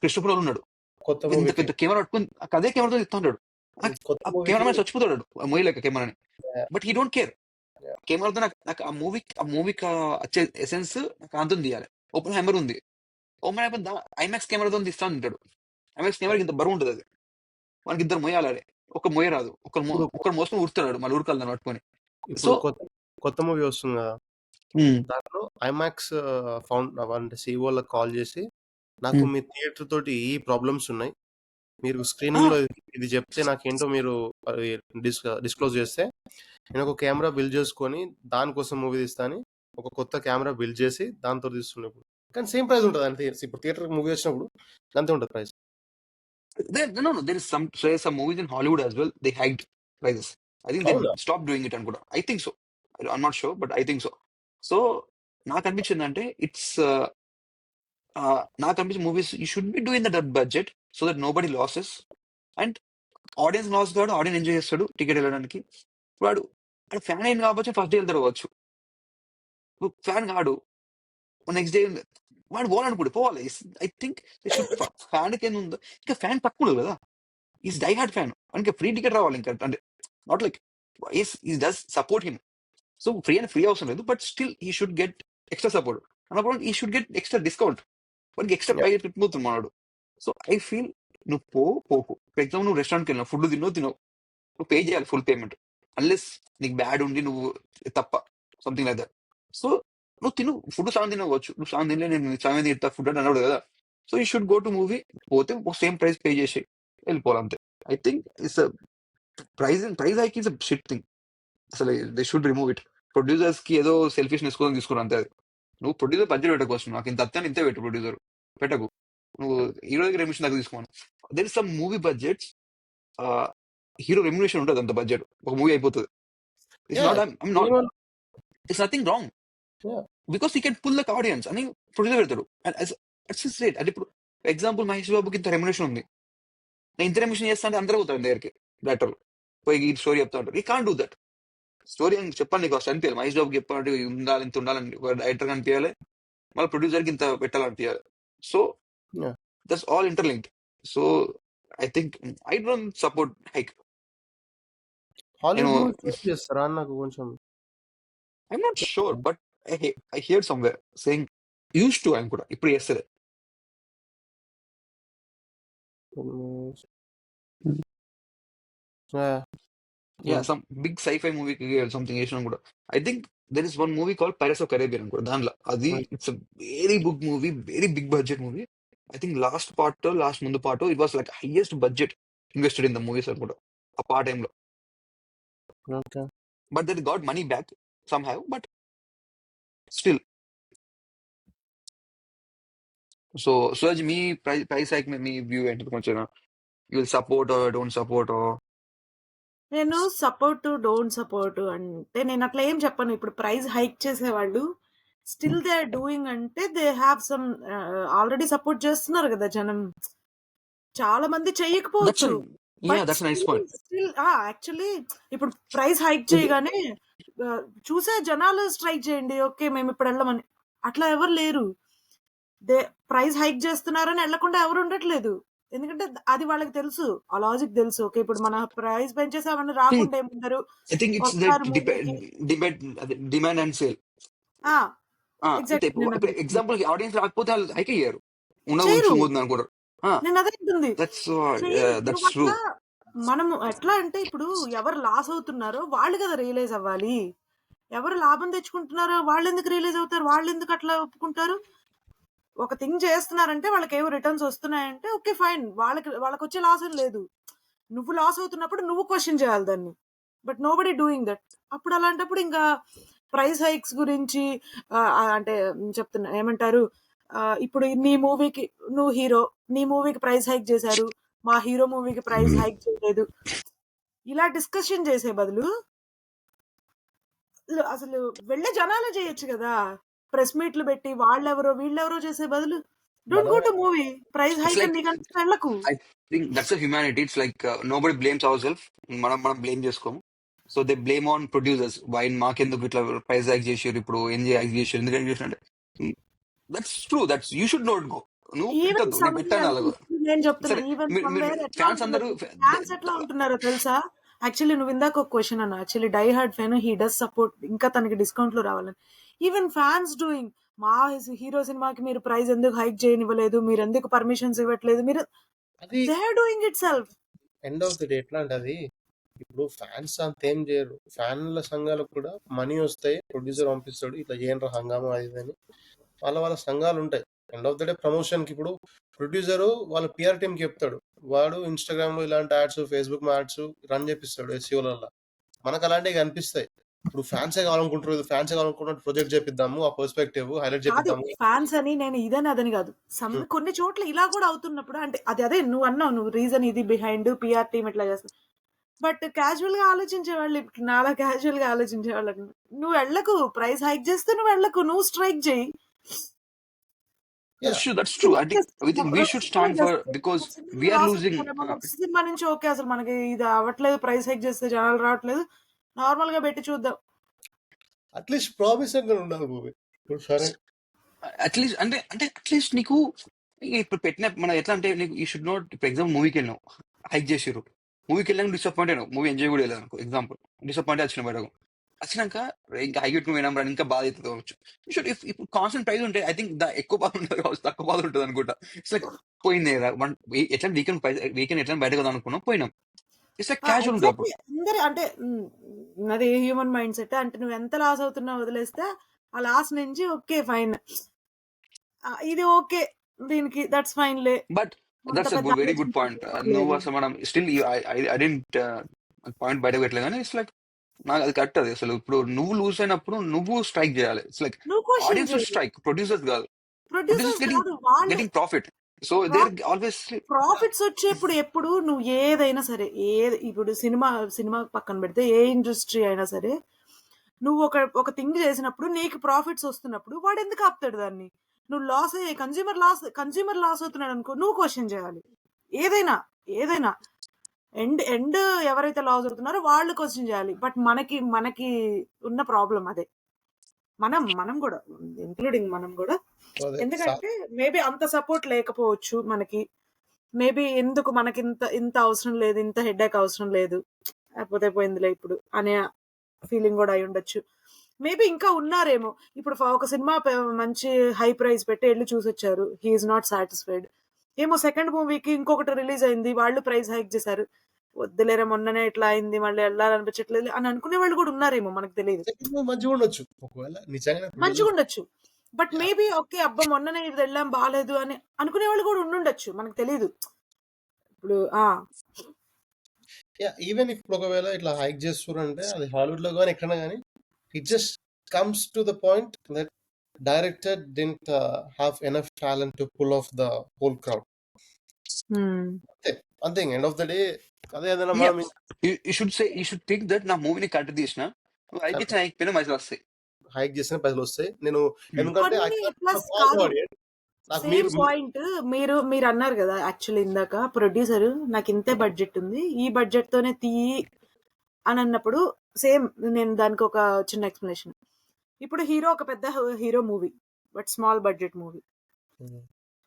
కృష్ణపురం ఉన్నాడు, కొత్త ఇంత మూవీ పెద్ద కెమెరా పట్టుకుని అదే కెమెరాతో ఇస్తా ఉంటాడు. కొత్త ఆ మూవీకి కెమెరామెన్ చచ్చిపోతాడు మూవీ లెక్క కెమెరాని. Yeah. But he don't care. కెమెరాతో నాకు ఆ మూవీకి వచ్చే ఎసెన్స్ నాకు అంతం తీయాలి. ఓపెన్ హ్యామర్ ఉంది, ఓపెన్ హ్యామర్ ఐమాక్స్ కెమెరాతో తీస్తా ఉంటాడు. ఐమాక్స్ కెమెరా ఇంత బరువు ఉంటుంది, అది మనకి ఇద్దరు మొయ్యాలి. ఒక మొయ్య రాదు, ఒక్కరు మోసుకొని ఉరుకుతాడు, మళ్ళీ ఉరకాలి దాన్ని పట్టుకొని. సో ఇప్పుడు కొత్త మూవీ వస్తుంది కదా, దాంట్లో ఐమాక్స్ అంటే CEO వాళ్ళకి కాల్ చేసి నాకు మీ థియేటర్ తోటి ఈ ప్రాబ్లమ్స్ ఉన్నాయి, మీరు స్క్రీనింగ్ లో ఇది చెప్తే నాకేంటో మీరు డిస్క్లోజ్ చేస్తే నేను ఒక కెమెరా బిల్డ్ చేసుకొని దానికోసం మూవీ తీస్తాను. ఒక కొత్త కెమెరా బిల్డ్ చేసి దాంతో తీస్తున్నప్పుడు కానీ సేమ్ ప్రైస్ ఉంటుంది అంతే. ఇప్పుడు థియేటర్ మూవీ వచ్చినప్పుడు అంతే ఉంటుంది price. There is some movies in Hollywood as well. They hiked prices. I think they అవునా? stopped doing it అనుకుంటా. I think so. I'm not sure, but I think so. So నాకు అనిపించింది అంటే నాకు అనిపించిన movies you should be doing that budget so that nobody losses and audience loss కాదు, audience enjoy చేస్తాడు ticket వెళ్ళడానికి. వాడు ఫ్యాన్ అయిన కావచ్చు, ఫస్ట్ డే వెళ్తాడు కావచ్చు. ఫ్యాన్ కాడు, నెక్స్ట్ డే వాడు పోవాలనుకుంటే పోవాలి. ఐ థింక్ ఫ్యాన్ కి ఉందో ఇంకా ఫ్యాన్ తక్కువ కదా, ఈస్ డై హార్డ్ ఫ్యాన్, మనకి ఫ్రీ టికెట్ రావాలి ఇంకా. అంటే not like he does support him. So free అవసరం లేదు, but still he should get extra support అన్నప్పుడు he should get extra discount. మనకి ఎక్స్ట్రా పై పెట్టిపోతుంది మనడు. సో ఐ ఫీల్ నువ్వు పోకు. ఫర్ ఎగ్జాంపుల్ నువ్వు రెస్టారెంట్కి వెళ్ళినావు, ఫుడ్ తినవు, నువ్వు పే చేయాలి ఫుల్ పేమెంట్, అన్లెస్ నీకు బ్యాడ్ ఉండి నువ్వు తప్ప సంథింగ్ లైక్ దట్. సో నువ్వు ఫుడ్ సాంగ్ తినవచ్చు, నువ్వు సాంగ్ తినలే నేను సాంగ్ తింటా ఫుడ్ అని అన్నాడు కదా. So you should go to movie, పోతే సేమ్ ప్రైస్ పే చేసి వెళ్ళిపోవాలి అంతే. I think it's price hike is a shit thing. అసలు they should remove it. Producers కి ఏదో సెల్ఫిష్నెస్ కోసం తీసుకున్నాను అంతే. అది నువ్వు ప్రొడ్యూసర్ బడ్జెట్ పెట్టకోవచ్చు, నాకు ఇంత అత్తాను ఇంతే పెట్టు, ప్రొడ్యూసర్ పెట్టకు. నువ్వు హీరోకి రెమ్యునేషన్ దగ్గర తీసుకోను. There is some movie budgets hero remuneration ఉంటుంది, అంత బడ్జెట్ ఒక మూవీ అయిపోతుంది. It's nothing wrong because you can pull the audience అని ప్రొడ్యూసర్ పెడతాడు. రేట్ అంటే ఇప్పుడు ఎగ్జాంపుల్ మహేష్ బాబుకి ఇంత రెమ్యునేషన్ ఉంది, నేను ఇంత రెమ్యునేషన్ చేస్తా అంటే అందరూ పోతారు దగ్గరికి, డైరెక్టర్ పోయి ఈ స్టోరీ చెప్తా ఉంటారు. ఈ కాంట్ డూ దట్. స్టోరీ అని చెప్పాలి, నీకు అసలు అనిపించాలి, మహేష్ బాబుకి చెప్పాలంటే ఉండాలి, ఇంత ఉండాలని డైరెక్టర్ అనిపించాలి, మళ్ళీ ప్రొడ్యూసర్కి ఇంత పెట్టాలనిపించాలి. So that's all interlinked. So I think I don't support hike. చేస్తారా నాకు కొంచెం I'm not sure, but I hear somewhere saying use to. ఆయన కూడా ఇప్పుడు చేస్తుంది. సమ్ బిగ్ సైఫై మూవీకి సంథింగ్ చేసినా కూడా. I think there is one movie call pirates of Caribbean కూడా, దాంట్లో అది it's very big movie, very big budget movie. I think last ముందు part it was like highest budget invested in the movies అనుకుంటా ఆ టైంలో. But that got money back some have, but still. So Suraj, మీ price hike మీ view ఏంటి కొంచెం? You will support or don't support? నేను support, don't support అంటే నేను అట్లా ఏం చెప్పను. ఇప్పుడు ప్రైస్ హైక్ చేసేవాళ్ళు స్టిల్ దే ఆర్ డూయింగ్ అంటే they have some already support చేస్తున్నారు కదా జనం. చాలా మంది చెయ్యకపోవచ్చు, but that's nice point. Still actually ఇప్పుడు ప్రైస్ హైక్ చేయగానే చూసే జనాలు స్ట్రైక్ చేయండి, ఓకే మేము ఇప్పుడు వెళ్ళమని. అట్లా ఎవరు లేరు. దే ప్రైస్ హైక్ చేస్తున్నారని వెళ్లకుండా ఎవరు ఉండట్లేదు. ఎందుకంటే అది వాళ్ళకి తెలుసు, ఆ లాజిక్ తెలుసు. ఓకే ఇప్పుడు మన ప్రైస్ పెంచేసామని రాకుండా ఏముంటారు, ఐ థింక్ ఇట్స్ వస్తారు మూవీకి. Demand and sale. ఎగ్జాక్ట్లీ. ఇప్పుడు ఎగ్జాంపుల్ ఆడియన్స్ రాకపోతే వాళ్ళు హైక్ అయ్యారు, చేయరు. ఉండబోతుంది అనుకోరు. నేను అదే అంటుంది, చెయ్యరు. That's true. అట్లా మనము ఎట్లా అంటే ఇప్పుడు ఎవరు లాస్ అవుతున్నారో వాళ్ళు కదా రియలైజ్ అవ్వాలి. ఎవరు లాభం తెచ్చుకుంటున్నారో వాళ్ళు ఎందుకు రియలైజ్ అవుతారు, వాళ్ళు ఎందుకు అట్లా ఒప్పుకుంటారు? ఒక థింగ్ చేస్తున్నారంటే వాళ్ళకి ఏవో రిటర్న్స్ వస్తున్నాయంటే ఓకే ఫైన్, వాళ్ళకి వచ్చే లాస్ ఏం లేదు. నువ్వు లాస్ అవుతున్నప్పుడు నువ్వు క్వశ్చన్ చేయాలి దాన్ని, but nobody doing that. అప్పుడు అలాంటప్పుడు ఇంకా ప్రైస్ హైక్స్ గురించి అంటే చెప్తున్నా ఏమంటారు, ఇప్పుడు నీ మూవీకి నువ్వు హీరో, నీ మూవీకి ప్రైస్ హైక్ చేశారు, మా హీరో మూవీకి ప్రైస్ హైక్ చేయలేదు, ఇలా డిస్కషన్ చేసే బదులు అసలు వెళ్ళే జనాలే చేయొచ్చు కదా. ప్రెస్ మీట్లు పెట్టి వాళ్ళెవరో వీళ్ళెవరో చేసే బదులు don't go to movie, price hike అని నీకు అనిపిస్తే వెళ్ళకు. I think that's humanity. It's like nobody blames our self. మనం బ్లేమ్ చేసుకోము. So they blame on producers. వైన్ మాకెందుకు ఇట్లా ప్రైస్ హైక్ చేసారు, ఇప్పుడు ఎన్జే హైక్ చేసారు, ఎందుకంటే చేసినట్టే. That's true. That's you should not go. నువ్వు పెట్టద్దు, నేను పెట్టాను అలాగ. నేను చెప్తున్నా సరే, ఈవెన్ ఫ్యాన్స్ అందరూ ఫ్యాన్స్ ఎట్లా ఉంటున్నారో తెలుసా? యాక్చువల్లీ నువ్వు ఇందాక ఒక క్వశ్చన్ అన్న, actually die hard fan, he does support, ఇంకా తనకి డిస్కౌంట్లు రావాలని. ఈవెన్ ఫ్యాన్స్ డూయింగ్, మా హీరో సినిమాకి మీరు ప్రైస్ ఎందుకు హైక్ చేయనివ్వలేదు, మీరు ఎందుకు పర్మిషన్స్ ఇవ్వట్లేదు, మీరు అది they are doing it self. End of the day ఎట్లా అంటే అది ఇప్పుడు ఫ్యాన్స్ అంతేం చేయరు. ఫ్యాన్ల సంఘాలకు కూడా మనీ వస్తాయి, ప్రొడ్యూసర్ పంపిస్తాడు ఇట్లా చేయండి హంగామా అది ఇది అని, వాళ్ళ సంఘాలు ఉంటాయి. ఎండ్ ఆఫ్ ద డే ప్రమోషన్కి ఇప్పుడు ప్రొడ్యూసరు వాళ్ళ పిఆర్ టీమ్కి చెప్తాడు, వాడు ఇన్స్టాగ్రామ్లో ఇలాంటి యాడ్స్, ఫేస్బుక్ యాడ్స్ రన్ చేపిస్తాడు ఎస్సీఓలలో. మనకు అలాంటివి కనిపిస్తాయి. ఇప్పుడు ఫ్యాన్సే కావాలనుకుంటారు, ఫ్యాన్సే కావాలనుకుంటున్నట్టు ప్రొజెక్ట్ చేపిద్దాము, ఆ పర్స్పెక్టివ్ హైలైట్ కాదు చేపిద్దాము. ఫ్యాన్స్ అని నేను ఇదని అదని కాదు, కొన్ని చోట్ల ఇలా కూడా అవుతున్నప్పుడు అంటే అదే నువ్వు అన్నావు, నువ్వు రీజన్ ఇది బిహైండ్ పిఆర్ టీమ్ ఇట్లా చేస్తా. బట్ క్యాజువల్ గా ఆలోచించే వాళ్ళు, ఇప్పుడు నాలా క్యాజువల్ గా ఆలోచించే వాళ్ళకి నువ్వు వెళ్ళకు, ప్రైస్ హైక్ చేస్తే నువ్వు వెళ్ళకు, నువ్వు స్ట్రైక్ చేయి. That's true. I think we should stand for, because we are losing. Cinema నుంచి ఓకే అసలు మనకి ఇది అవ్వట్లేదు, ప్రైస్ హైక్ చేస్తే జనాలు రావట్లేదు, నార్మల్ గా పెట్టి చూద్దాం. అట్లీస్ట్ ప్రామిసింగ్ గా ఉండాలి మూవీ. సరే అట్లీస్ట్ అంటే అట్లీస్ట్ నీకు ఇప్పుడు పెట్టిన మనం ఎట్లా అంటే నీకు యూ షుడ్ నాట్. ఇప్పుడు ఎగ్జాంపుల్ మూవీకి వెళ్ళినావు, హైక్ చేసిర్రు, మూవీకి వెళ్ళాక డిసప్పాయింట్ అయినావు, మూవీ ఎంజాయ్ కూడా వెళ్ళాను అనుకో, ఎగ్జాంపుల్ డిసప్పాయింట్ వచ్చిన బయటకు వచ్చినాక ఇంకా హైక్ పెట్టుకుని పోయినాం ఇంకా బాధ అవుతుంది కావచ్చు. ఇప్పుడు కాన్స్టెంట్ ప్రైస్ ఉంటే ఐ థింక్ ఎక్కువ బాధ ఉంటుంది కావచ్చు, తక్కువ బాధ ఉంటుంది అనుకుంటా. ఇట్స్ లైక్ పోయింది కదా ఎట్లా వీకెండ్ ఎట్లా బయట కదా అనుకున్నాం, పోయినాం. ఇట్స్ లైక్ క్యాజువల్ ఉంటుంది అప్పుడు. అందరూ అంటే అది హ్యూమన్ మైండ్ సెట్. అంటే నువ్వు ఎంత లాస్ అవుతున్నావు వదిలేస్తే ఆ లాస్ నుంచి ఓకే ఫైన్, ఇది ఓకే దీనికి దట్స్ ఫైన్ లే. But that's a very good point. నువ్వు అసలు మనం స్టిల్ ఐ డెంట్ పాయింట్ బయటకు పెట్టలేదు, కానీ ఇట్స్ లైక్ నాకు అది కరెక్ట్. అది అసలు ఇప్పుడు నువ్వు లూజ్ అయినప్పుడు నువ్వు స్ట్రైక్ చేయాలి. It's like audience strike, producers కాదు. Producers getting profit, so they are always profits వచ్చేప్పుడు ఎప్పుడు నువ్వు ఏదైనా సరే, ఇప్పుడు సినిమా పక్కన పెడితే ఏ ఇండస్ట్రీ అయినా సరే, నువ్వు ఒక థింగ్ చేసినప్పుడు నీకు ప్రాఫిట్స్ వస్తున్నప్పుడు వాడు ఎందుకు ఆపుతాడు దాన్ని? నువ్వు లాస్ అయ్యే కన్జ్యూమర్ లాస్ అవుతున్నాడు అనుకో, నువ్వు క్వశ్చన్ చేయాలి. ఏదైనా ఎండ్ ఎవరైతే లాస్ అవుతున్నారో వాళ్ళు క్వశ్చన్ చేయాలి. బట్ మనకి ఉన్న ప్రాబ్లం అదే. మనం కూడా ఇంక్లూడింగ్ మనం కూడా, ఎందుకంటే మేబీ అంత సపోర్ట్ లేకపోవచ్చు మనకి, మేబీ ఎందుకు మనకి ఇంత అవసరం లేదు, ఇంత హెడ్ఏక్ అవసరం లేదు, లేకపోతే పోయిందిలే ఇప్పుడు అనే ఫీలింగ్ కూడా అయి ఉండొచ్చు. మేబీ ఇంకా ఉన్నారేమో, ఇప్పుడు ఒక సినిమా మంచి హై ప్రైస్ పెట్టి వెళ్ళి చూసొచ్చారు, హీఈస్ నాట్ సాటిస్ఫైడ్ ఏమో, సెకండ్ మూవీకి ఇంకొకటి రిలీజ్ అయింది, వాళ్ళు ప్రైస్ హైక్ చేశారు, వద్దులేరా మొన్ననే ఇట్లా అయింది మళ్ళీ వెళ్ళాలనిపించట్లేదు అని అనుకునే వాళ్ళు కూడా ఉన్నారేమో, మనకు తెలియదు. మంచిగా ఉండొచ్చు, బట్ మేబీ ఓకే అబ్బా మొన్ననే ఇది వెళ్ళాం బాగాలేదు అని అనుకునే వాళ్ళు కూడా ఉండుండొచ్చు, మనకు తెలియదు. ఇప్పుడు ఈవెన్ ఇప్పుడు ఒకవేళ ఇట్లా హైక్ చేస్తున్నారంటే అది హాలీవుడ్ లో కానీ ఎక్కడైనా కానీ, it just comes to the point that director didn't have enough talent to pull off the whole crowd. అంతే అంతే ఎండ్ ఆఫ్ ద డే అదే ఏదైనా Yeah. మనం You should think that నా మూవీని కట్ తీసిన హైక్ ఇచ్చిన హైక్ పైన మధ్యలో వస్తాయి. హైక్ చేసిన పైసలు వస్తాయి. నేను ఎందుకంటే కొన్ని ప్లస్ కాదు నాకు సేమ్ మీరు పాయింట్ మీరు అన్నారు కదా యాక్చువల్లీ ఇందాక ప్రొడ్యూసర్ నాకు ఇంతే బడ్జెట్ ఉంది ఈ బడ్జెట్ తోనే తీయి అని అన్నప్పుడు సేమ్ నేను దానికి ఒక చిన్న ఎక్స్ప్లెనేషన్. ఇప్పుడు హీరో ఒక పెద్ద hero movie but small budget movie,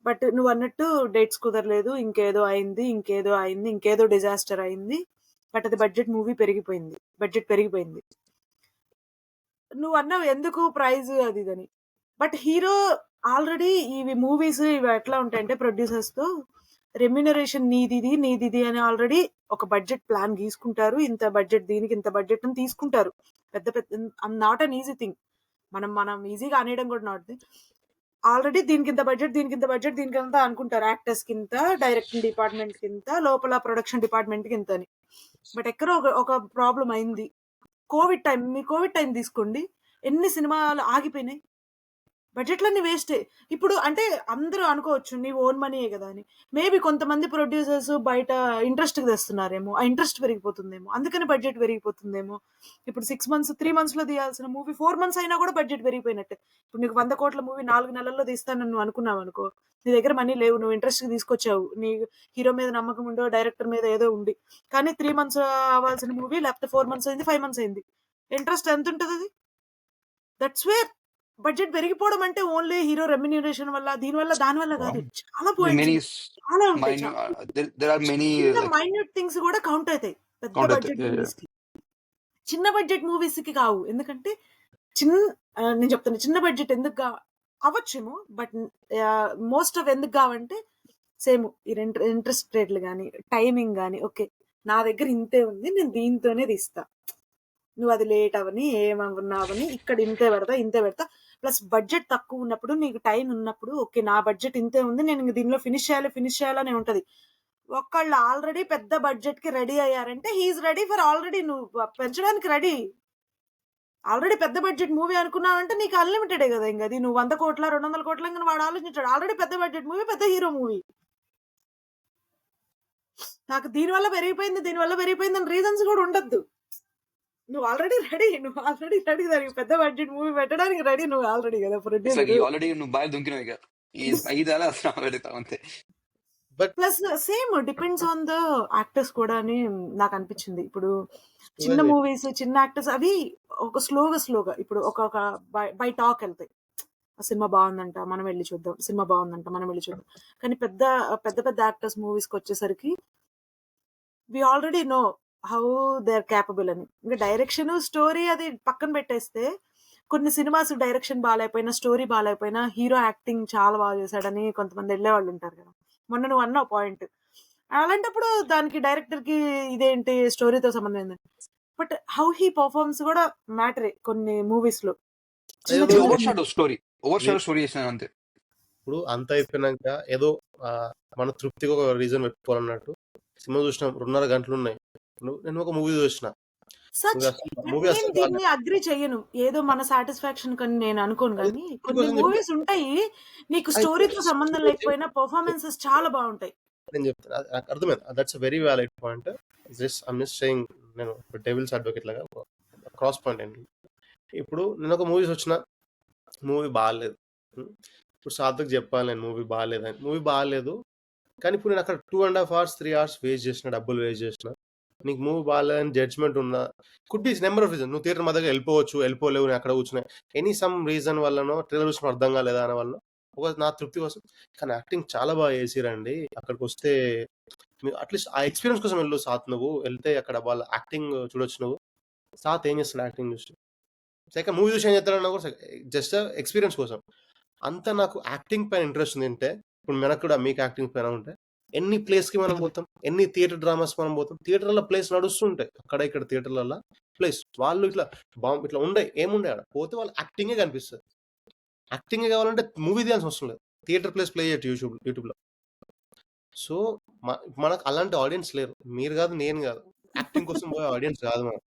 but నువ్వు అన్నట్టు డేట్స్ కుదరలేదు, ఇంకేదో అయింది, ఇంకేదో డిజాస్టర్ అయింది, బట్ అది బడ్జెట్ పెరిగిపోయింది. నువ్వు అన్నావు ఎందుకు ప్రైజ్ అది ఇదని, బట్ హీరో ఆల్రెడీ ఇవి మూవీస్ ఇవి ఎట్లా ఉంటాయంటే ప్రొడ్యూసర్స్ తో రెమ్యునరేషన్ నీదిది అని ఆల్రెడీ ఒక బడ్జెట్ ప్లాన్ గీసుకుంటారు. ఇంత బడ్జెట్ దీనికి ఇంత బడ్జెట్ అని తీసుకుంటారు. పెద్ద నాట్ అన్ ఈజీ థింగ్. మనం ఈజీగా అనేయడం కూడా నాట్. ఆల్రెడీ దీనికి ఇంత బడ్జెట్ దీనికి అంతా అనుకుంటారు. యాక్టర్స్ కింత, డైరెక్టింగ్ డిపార్ట్మెంట్ కింత, లోపల ప్రొడక్షన్ డిపార్ట్మెంట్ కింత అని. బట్ ఎక్కడో ఒక ప్రాబ్లం అయింది. కోవిడ్ టైం తీసుకోండి, ఎన్ని సినిమాలు ఆగిపోయినాయి, బడ్జెట్లన్నీ వేస్టే. ఇప్పుడు అంటే అందరూ అనుకోవచ్చు నీ ఓన్ మనీయే కదా అని. మేబీ కొంతమంది ప్రొడ్యూసర్స్ బయట ఇంట్రెస్ట్ తెస్తున్నారేమో, ఆ ఇంట్రెస్ట్ పెరిగిపోతుందేమో, అందుకని బడ్జెట్ పెరిగిపోతుందేమో. ఇప్పుడు 6 months 3 months లో తీయాల్సిన మూవీ 4 months అయినా కూడా బడ్జెట్ పెరిగిపోయినట్టే. ఇప్పుడు నీకు 100 కోట్ల మూవీ 4 నెలల్లో తీస్తానని నువ్వు అనుకున్నావు అనుకో, నీ దగ్గర మనీ లేవు, నువ్వు ఇంట్రెస్ట్ తీసుకొచ్చావు, నీ హీరో మీద నమ్మకం ఉండో డైరెక్టర్ మీద ఏదో ఉంది, కానీ 3 months అవ్వాల్సిన మూవీ లేకపోతే 4 months అయింది, 5 months అయింది. ఇంట్రెస్ట్ ఎంత ఉంటుంది అది? దట్స్ వేర్ బడ్జెట్ పెరిగిపోవడం అంటే ఓన్లీ హీరో రెమ్యునరేషన్ వల్ల, దీనివల్ల దానివల్ల కాదు. చాలా పాయింట్స్ చాలా ఉంటాయి. చిన్న మైన్యూట్ థింగ్స్ కూడా కౌంట్ అవుతాయి పెద్ద బడ్జెట్ మూవీస్ కి. చిన్న బడ్జెట్ మూవీస్ కి కావు, ఎందుకంటే నేను చెప్తాను చిన్న బడ్జెట్ ఎందుకు అవ్వచ్చేమో, బట్ మోస్ట్ ఆఫ్ ఎందుకు కావంటే సేమ్ ఈ ఇంట్రెస్ట్ రేట్లు కానీ టైమింగ్ కానీ, ఓకే నా దగ్గర ఇంతే ఉంది నేను దీంతోనే తీస్తా, నువ్వు అది లేట్ అవని ఏమన్నావని ఇక్కడ ఇంతే పెడతా. ప్లస్ బడ్జెట్ తక్కువ ఉన్నప్పుడు నీకు టైం ఉన్నప్పుడు ఓకే నా బడ్జెట్ ఇంతే ఉంది నేను దీనిలో ఫినిష్ చేయాలని ఉంటది. ఒకళ్ళు ఆల్రెడీ పెద్ద బడ్జెట్ కి రెడీ అయ్యారంటే హీఈస్ రెడీ ఫర్ ఆల్రెడీ నువ్వు పెంచడానికి రెడీ. ఆల్రెడీ పెద్ద బడ్జెట్ మూవీ అనుకున్నావంటే నీకు అన్లిమిటెడే కదా. ఇంకా అది నువ్వు 100 కోట్ల 200 కోట్ల ఇంకా వాడు ఆలోచించాడు. ఆల్రెడీ పెద్ద బడ్జెట్ మూవీ, పెద్ద హీరో మూవీ, నాకు దీనివల్ల పెరిగిపోయింది అని రీజన్స్ కూడా ఉండద్దు. నువ్వు ఆల్రెడీ రెడీ దానికి పెద్ద బడ్జెట్ మూవీ పెట్టడానికి రెడీ, నువ్వు ఆల్రెడీ కదా producer. Plus same depends on the actors కూడా అని నాకు అనిపించింది. ఇప్పుడు చిన్న మూవీస్ చిన్న యాక్టర్స్ అవి ఒక స్లోగా ఇప్పుడు ఒక బై టాక్ వెళ్తాయి, సినిమా బాగుందంట మనం వెళ్ళి చూద్దాం, కానీ పెద్ద యాక్టర్స్ మూవీస్ కి వచ్చేసరికి we already know how they are capable అని. ఇంకా డైరెక్షన్ స్టోరీ అది పక్కన పెట్టేస్తే కొన్ని సినిమాస్ డైరెక్షన్ బాగాలేకపోయినా స్టోరీ బాగాలేకపోయినా హీరో యాక్టింగ్ చాలా బాగా చేశాడని కొంతమంది వెళ్ళేవాళ్ళు ఉంటారు కదా. మొన్న నువ్వు అన్నావు పాయింట్, అలాంటప్పుడు దానికి డైరెక్టర్ కి ఇదేంటి స్టోరీతో సంబంధం ఏంటంటే, బట్ హౌ హీ పర్ఫార్మ్స్ కూడా మ్యాటరే కొన్ని మూవీస్ లో. ఇప్పుడు అంత అయిపోయినాక ఏదో మన తృప్తిగా ఒక రీజన్ పెట్టుకోవాలన్నట్టు సినిమా చూసిన 2.5 గంటలు ఉన్నాయి, నేను ఒక మూవీ చూసిన. దీన్ని అగ్రి చెయ్యను, ఏదో మన సాటిస్ఫాక్షన్ కని నేను అనుకోను, కానీ కొన్ని మూవీస్ ఉంటాయి నీకు స్టోరీతో సంబంధం లేకపోయినా పర్ఫార్మెన్సెస్ చాలా బాగుంటాయి. నేను చెప్తాను, నాకు అర్థమైంది. That's very valid point. I'm just saying, నేను డెవిల్స్ అడ్వకేట్ లాగా క్రాస్ పాయింట్ ఏంటి. ఇప్పుడు నేను ఒక మూవీస్ వచ్చిన మూవీ బాగాలేదు, ఇప్పుడు సార్థక్ చెప్పాలి నేను మూవీ బాగాలేదని. మూవీ బాగాలేదు కానీ ఇప్పుడు నేను అక్కడ 2.5 hours 3 hours వేస్ట్ చేసిన, డబ్బులు వేస్ట్ చేసిన, నీకు మూవీ బాగాలేదని జడ్జ్మెంట్ ఉందా? Could be number of reason. నువ్వు థియేటర్ మా దగ్గర వెళ్ళిపోలేవు, నేను అక్కడ కూర్చున్నాయి, ఎనీ సమ్ రీజన్ వల్లనో ట్రైలర్ చూసిన అర్థం కాలేదా అనే వల్ల ఒక నా తృప్తి కోసం. కానీ యాక్టింగ్ చాలా బాగా చేసిరండి, అక్కడికి వస్తే మీరు అట్లీస్ట్ ఆ ఎక్స్పీరియన్స్ కోసం వెళ్ళు సాత్. నువ్వు వెళ్తే అక్కడ వాళ్ళ యాక్టింగ్ చూడొచ్చు. నువ్వు సాత్ ఏం చేస్తున్నాడు యాక్టింగ్ చూసి, సెకండ్ మూవీ చూసి ఏం చేస్తాడన్నా కూడా జస్ట్ ఎక్స్పీరియన్స్ కోసం. అంత నాకు యాక్టింగ్ పైన ఇంట్రెస్ట్ ఉంది అంటే, ఇప్పుడు మనకు కూడా మీకు యాక్టింగ్ పైన ఉంటే ఎన్ని ప్లేస్కి మనం పోతాం, ఎన్ని థియేటర్ డ్రామాస్ మనం పోతాం, థియేటర్లో ప్లేస్ నడుస్తుంటాయి అక్కడ ఇక్కడ థియేటర్లలో ప్లేస్. వాళ్ళు ఇట్లా ఇట్లా ఉండే ఏముండే ఆడ పోతే వాళ్ళు యాక్టింగే కనిపిస్తుంది. యాక్టింగే కావాలంటే మూవీ తీయాల్సిన అవసరం లేదు, థియేటర్ ప్లేస్ ప్లే చేయొచ్చు యూట్యూబ్లో. సో మనకు అలాంటి ఆడియన్స్ లేరు, మీరు కాదు నేను కాదు, యాక్టింగ్ కోసం పోయే ఆడియన్స్ కాదు మనం.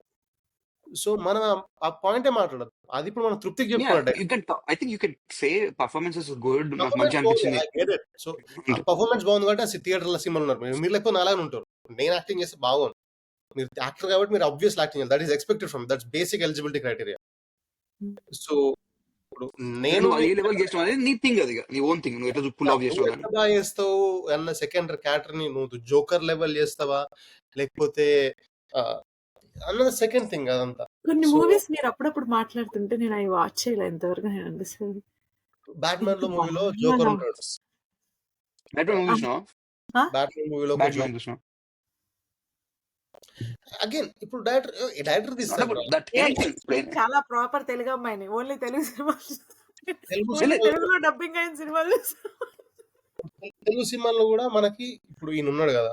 సో మనం ఆ పాయింటే మాట్లాడదు. అది ఇప్పుడు మనం తృప్తికి Yeah, చెప్పుకున్నట్టే. you can. I think you can say performance is good. నాకు పర్ఫార్మెన్స్ మంచిగా బాగుంది. అనిపించింది. I get it. సో ఆ పర్ఫార్మెన్స్ బాగుంది కాబట్టి ఆ థియేటర్‌లో సినిమాలో ఉన్నారు. మీరు లేకపోతే నాలాగానే ఉంటారు. నేను యాక్టింగ్ చేస్తే బాగోను. మీరు యాక్టర్ కాబట్టి మీరు ఆబ్వియస్‌లీ యాక్టింగ్ చేయాలి. That is expected from that's basic eligibility criteria. So ఇప్పుడు నేను నువ్వు అది ఏ లెవెల్ చేసినావు అనేది నీ థింగ్, అది నీ ఓన్ థింగ్. నువ్వు ఎట్లా పుల్ ఆఫ్ నువ్వు చేసినావు కానీ. ఎంత బాగా చేస్తావు అన్న సెకండరీ క్యారెక్టర్‌ని నువ్వు జోకర్ లెవెల్ చేస్తావా? లేకపోతే అన్నది సెకండ్ థింగ్ అదంతా. కొన్ని సో మూవీస్ మీరు అప్పుడప్పుడు మాట్లాడుతుంటే నేను అవి వాచ్ చేయలే ఇంతవరకు నేను అనిపిస్తుంది. బ్యాట్‌మ్యాన్‌లో ఎంత మూవీలో బాగా జోకర్ నా- ఉంటాడు. బ్యాట్మెన్ మూవీ చూసినావా? ఆ? బ్యాట్‌మ్యాన్ మూవీలో ఒక బ్యాట్మెన్ జోకర్. చూసినా. అగైన్ ఇప్పుడు డైరెక్టర్ తీస్తారు బ్రో. దట్ ఏంటి? ఎనీథింగ్. నేను చాలా ప్రాపర్ తెలుగు అమ్మాయిని. ఓన్లీ తెలుగు సినిమాలు తెలుగు ఓన్లీ సినిమాలో తెలుగులో డబ్బింగ్ అయిన సినిమాలు చూస్తా. తెలుగు సినిమాల్లో కూడా మనకి ఇప్పుడు ఈయన ఉన్నాడు కదా,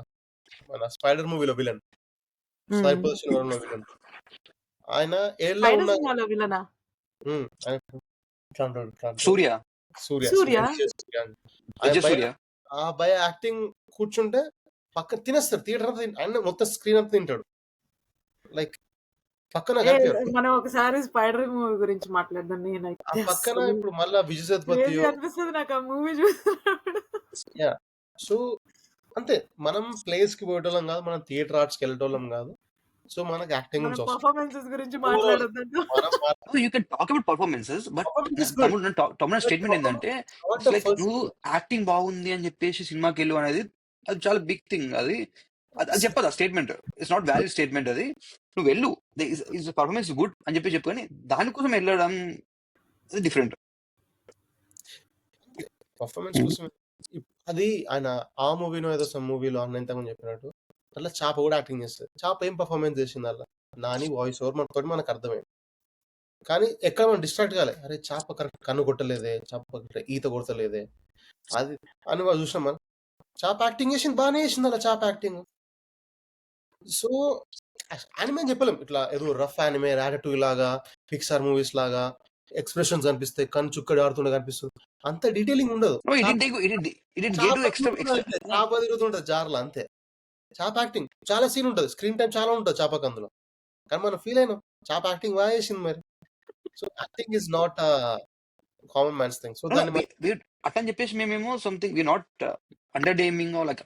మన స్పైడర్ మూవీలో విలన్ సాయి పొజిషన్ ఉన్న విలన్. ఆయన ఏళ్ళ స్పైడర్ ఉన్న సినిమాలో విలనా? ఆయన ఇట్లా అంటాడు, ఇట్లా అంటాడు. సూర్య, సూర్య సూర్య? సూర్య అండి. ఆ విజయ్ భయ సూర్య. ఆ భయ యాక్టింగ్ కూర్చుంటే పక్కన తినేస్తాడు. థియేటర్ అంతా ఆయన మొత్తం స్క్రీన్ అంతా తింటాడు. లైక్ పక్కన ఏ, కనిపించాడు. మనం ఒకసారి స్పైడర్ మూవీ గురించి మాట్లాడదాం. ఆ నేనైతే పక్కన అసలు ఇప్పుడు మళ్ళా విజయ్ సేతుపతి. క్రేజీ అనిపిస్తుంది నాకు ఆ మూవీ చూసినప్పుడు. యా సో అంతే, మనం ప్లేస్ కి పోయేటోళ్ళం కాదు, మనం థియేటర్ ఆర్ట్స్ కి వెళ్ళేటోళ్ళం కాదు. సో మనకి యాక్టింగ్ మనం నుంచి వస్తుంది. పర్ఫార్మెన్సెస్ గురించి Overall, మాట్లాడొద్దంట. మనం you can talk about performances, but performance is good. తమ్ముడు స్టేట్మెంట్ ఏంటంటే Not it's the like first నువ్వు thing. యాక్టింగ్ బాగుంది అని చెప్పేసి సినిమాకి వెళ్ళు అనేది అది చాలా బిగ్ థింగ్. అది అది చెప్పదు ఆ statement. It's not valid statement. అది నువ్వు వెళ్ళు, ఇస్ పర్ఫార్మెన్స్ గుడ్ అని చెప్పి చెప్పుకొని దానికోసం వెళ్ళడం అది డిఫరెంట్. పర్ఫార్మెన్స్ కోసం అది ఆయన ఆ మూవీలో ఏదో సమ్ మూవీలో అన్న ఇంతకుముందు చెప్పినట్టు అట్లా చాప కూడా యాక్టింగ్ చేస్తుంది. చాప ఏం పర్ఫార్మెన్స్ చేసింది అలా నాని వాయిస్ ఓవర్ మనకు అర్థమైంది. కానీ ఎక్కడ మనం డిస్ట్రాక్ట్ కాలే, అరే చాప కరెక్ట్ కన్ను కొట్టలేదే, చాప correct ఈత కొడతలేదే, అది అని వాళ్ళు చూసినాం. మనం చాప యాక్టింగ్ చేసింది, బాగానే చేసింది అలా చాప యాక్టింగ్. సో యానిమే చెప్పలేం, ఇట్లా ఏదో రఫ్ యానిమే రాటటూయ్ లాగా పిక్సార్ మూవీస్ లాగా ఎక్స్ప్రెషన్స్ కనిపిస్తాయి, కన్ను చుక్కడి ఆడుతుండే కనిపిస్తుంది, అంత డీటెయిలింగ్ ఉండదు. చాప తిరుగుతుంటది జార్లో అంతే. చాప యాక్టింగ్ చాలా సీన్ ఉంటుంది, స్క్రీన్ టైం చాలా ఉంటుంది చాపకు అందులో, కానీ మనం ఫీల్ అయినాం చాప యాక్టింగ్ బాగా చేసింది మరి. So acting is not common man's thing. So దాన్ని అట్లా అని చెప్పేసి మేమేమో something we not undermining like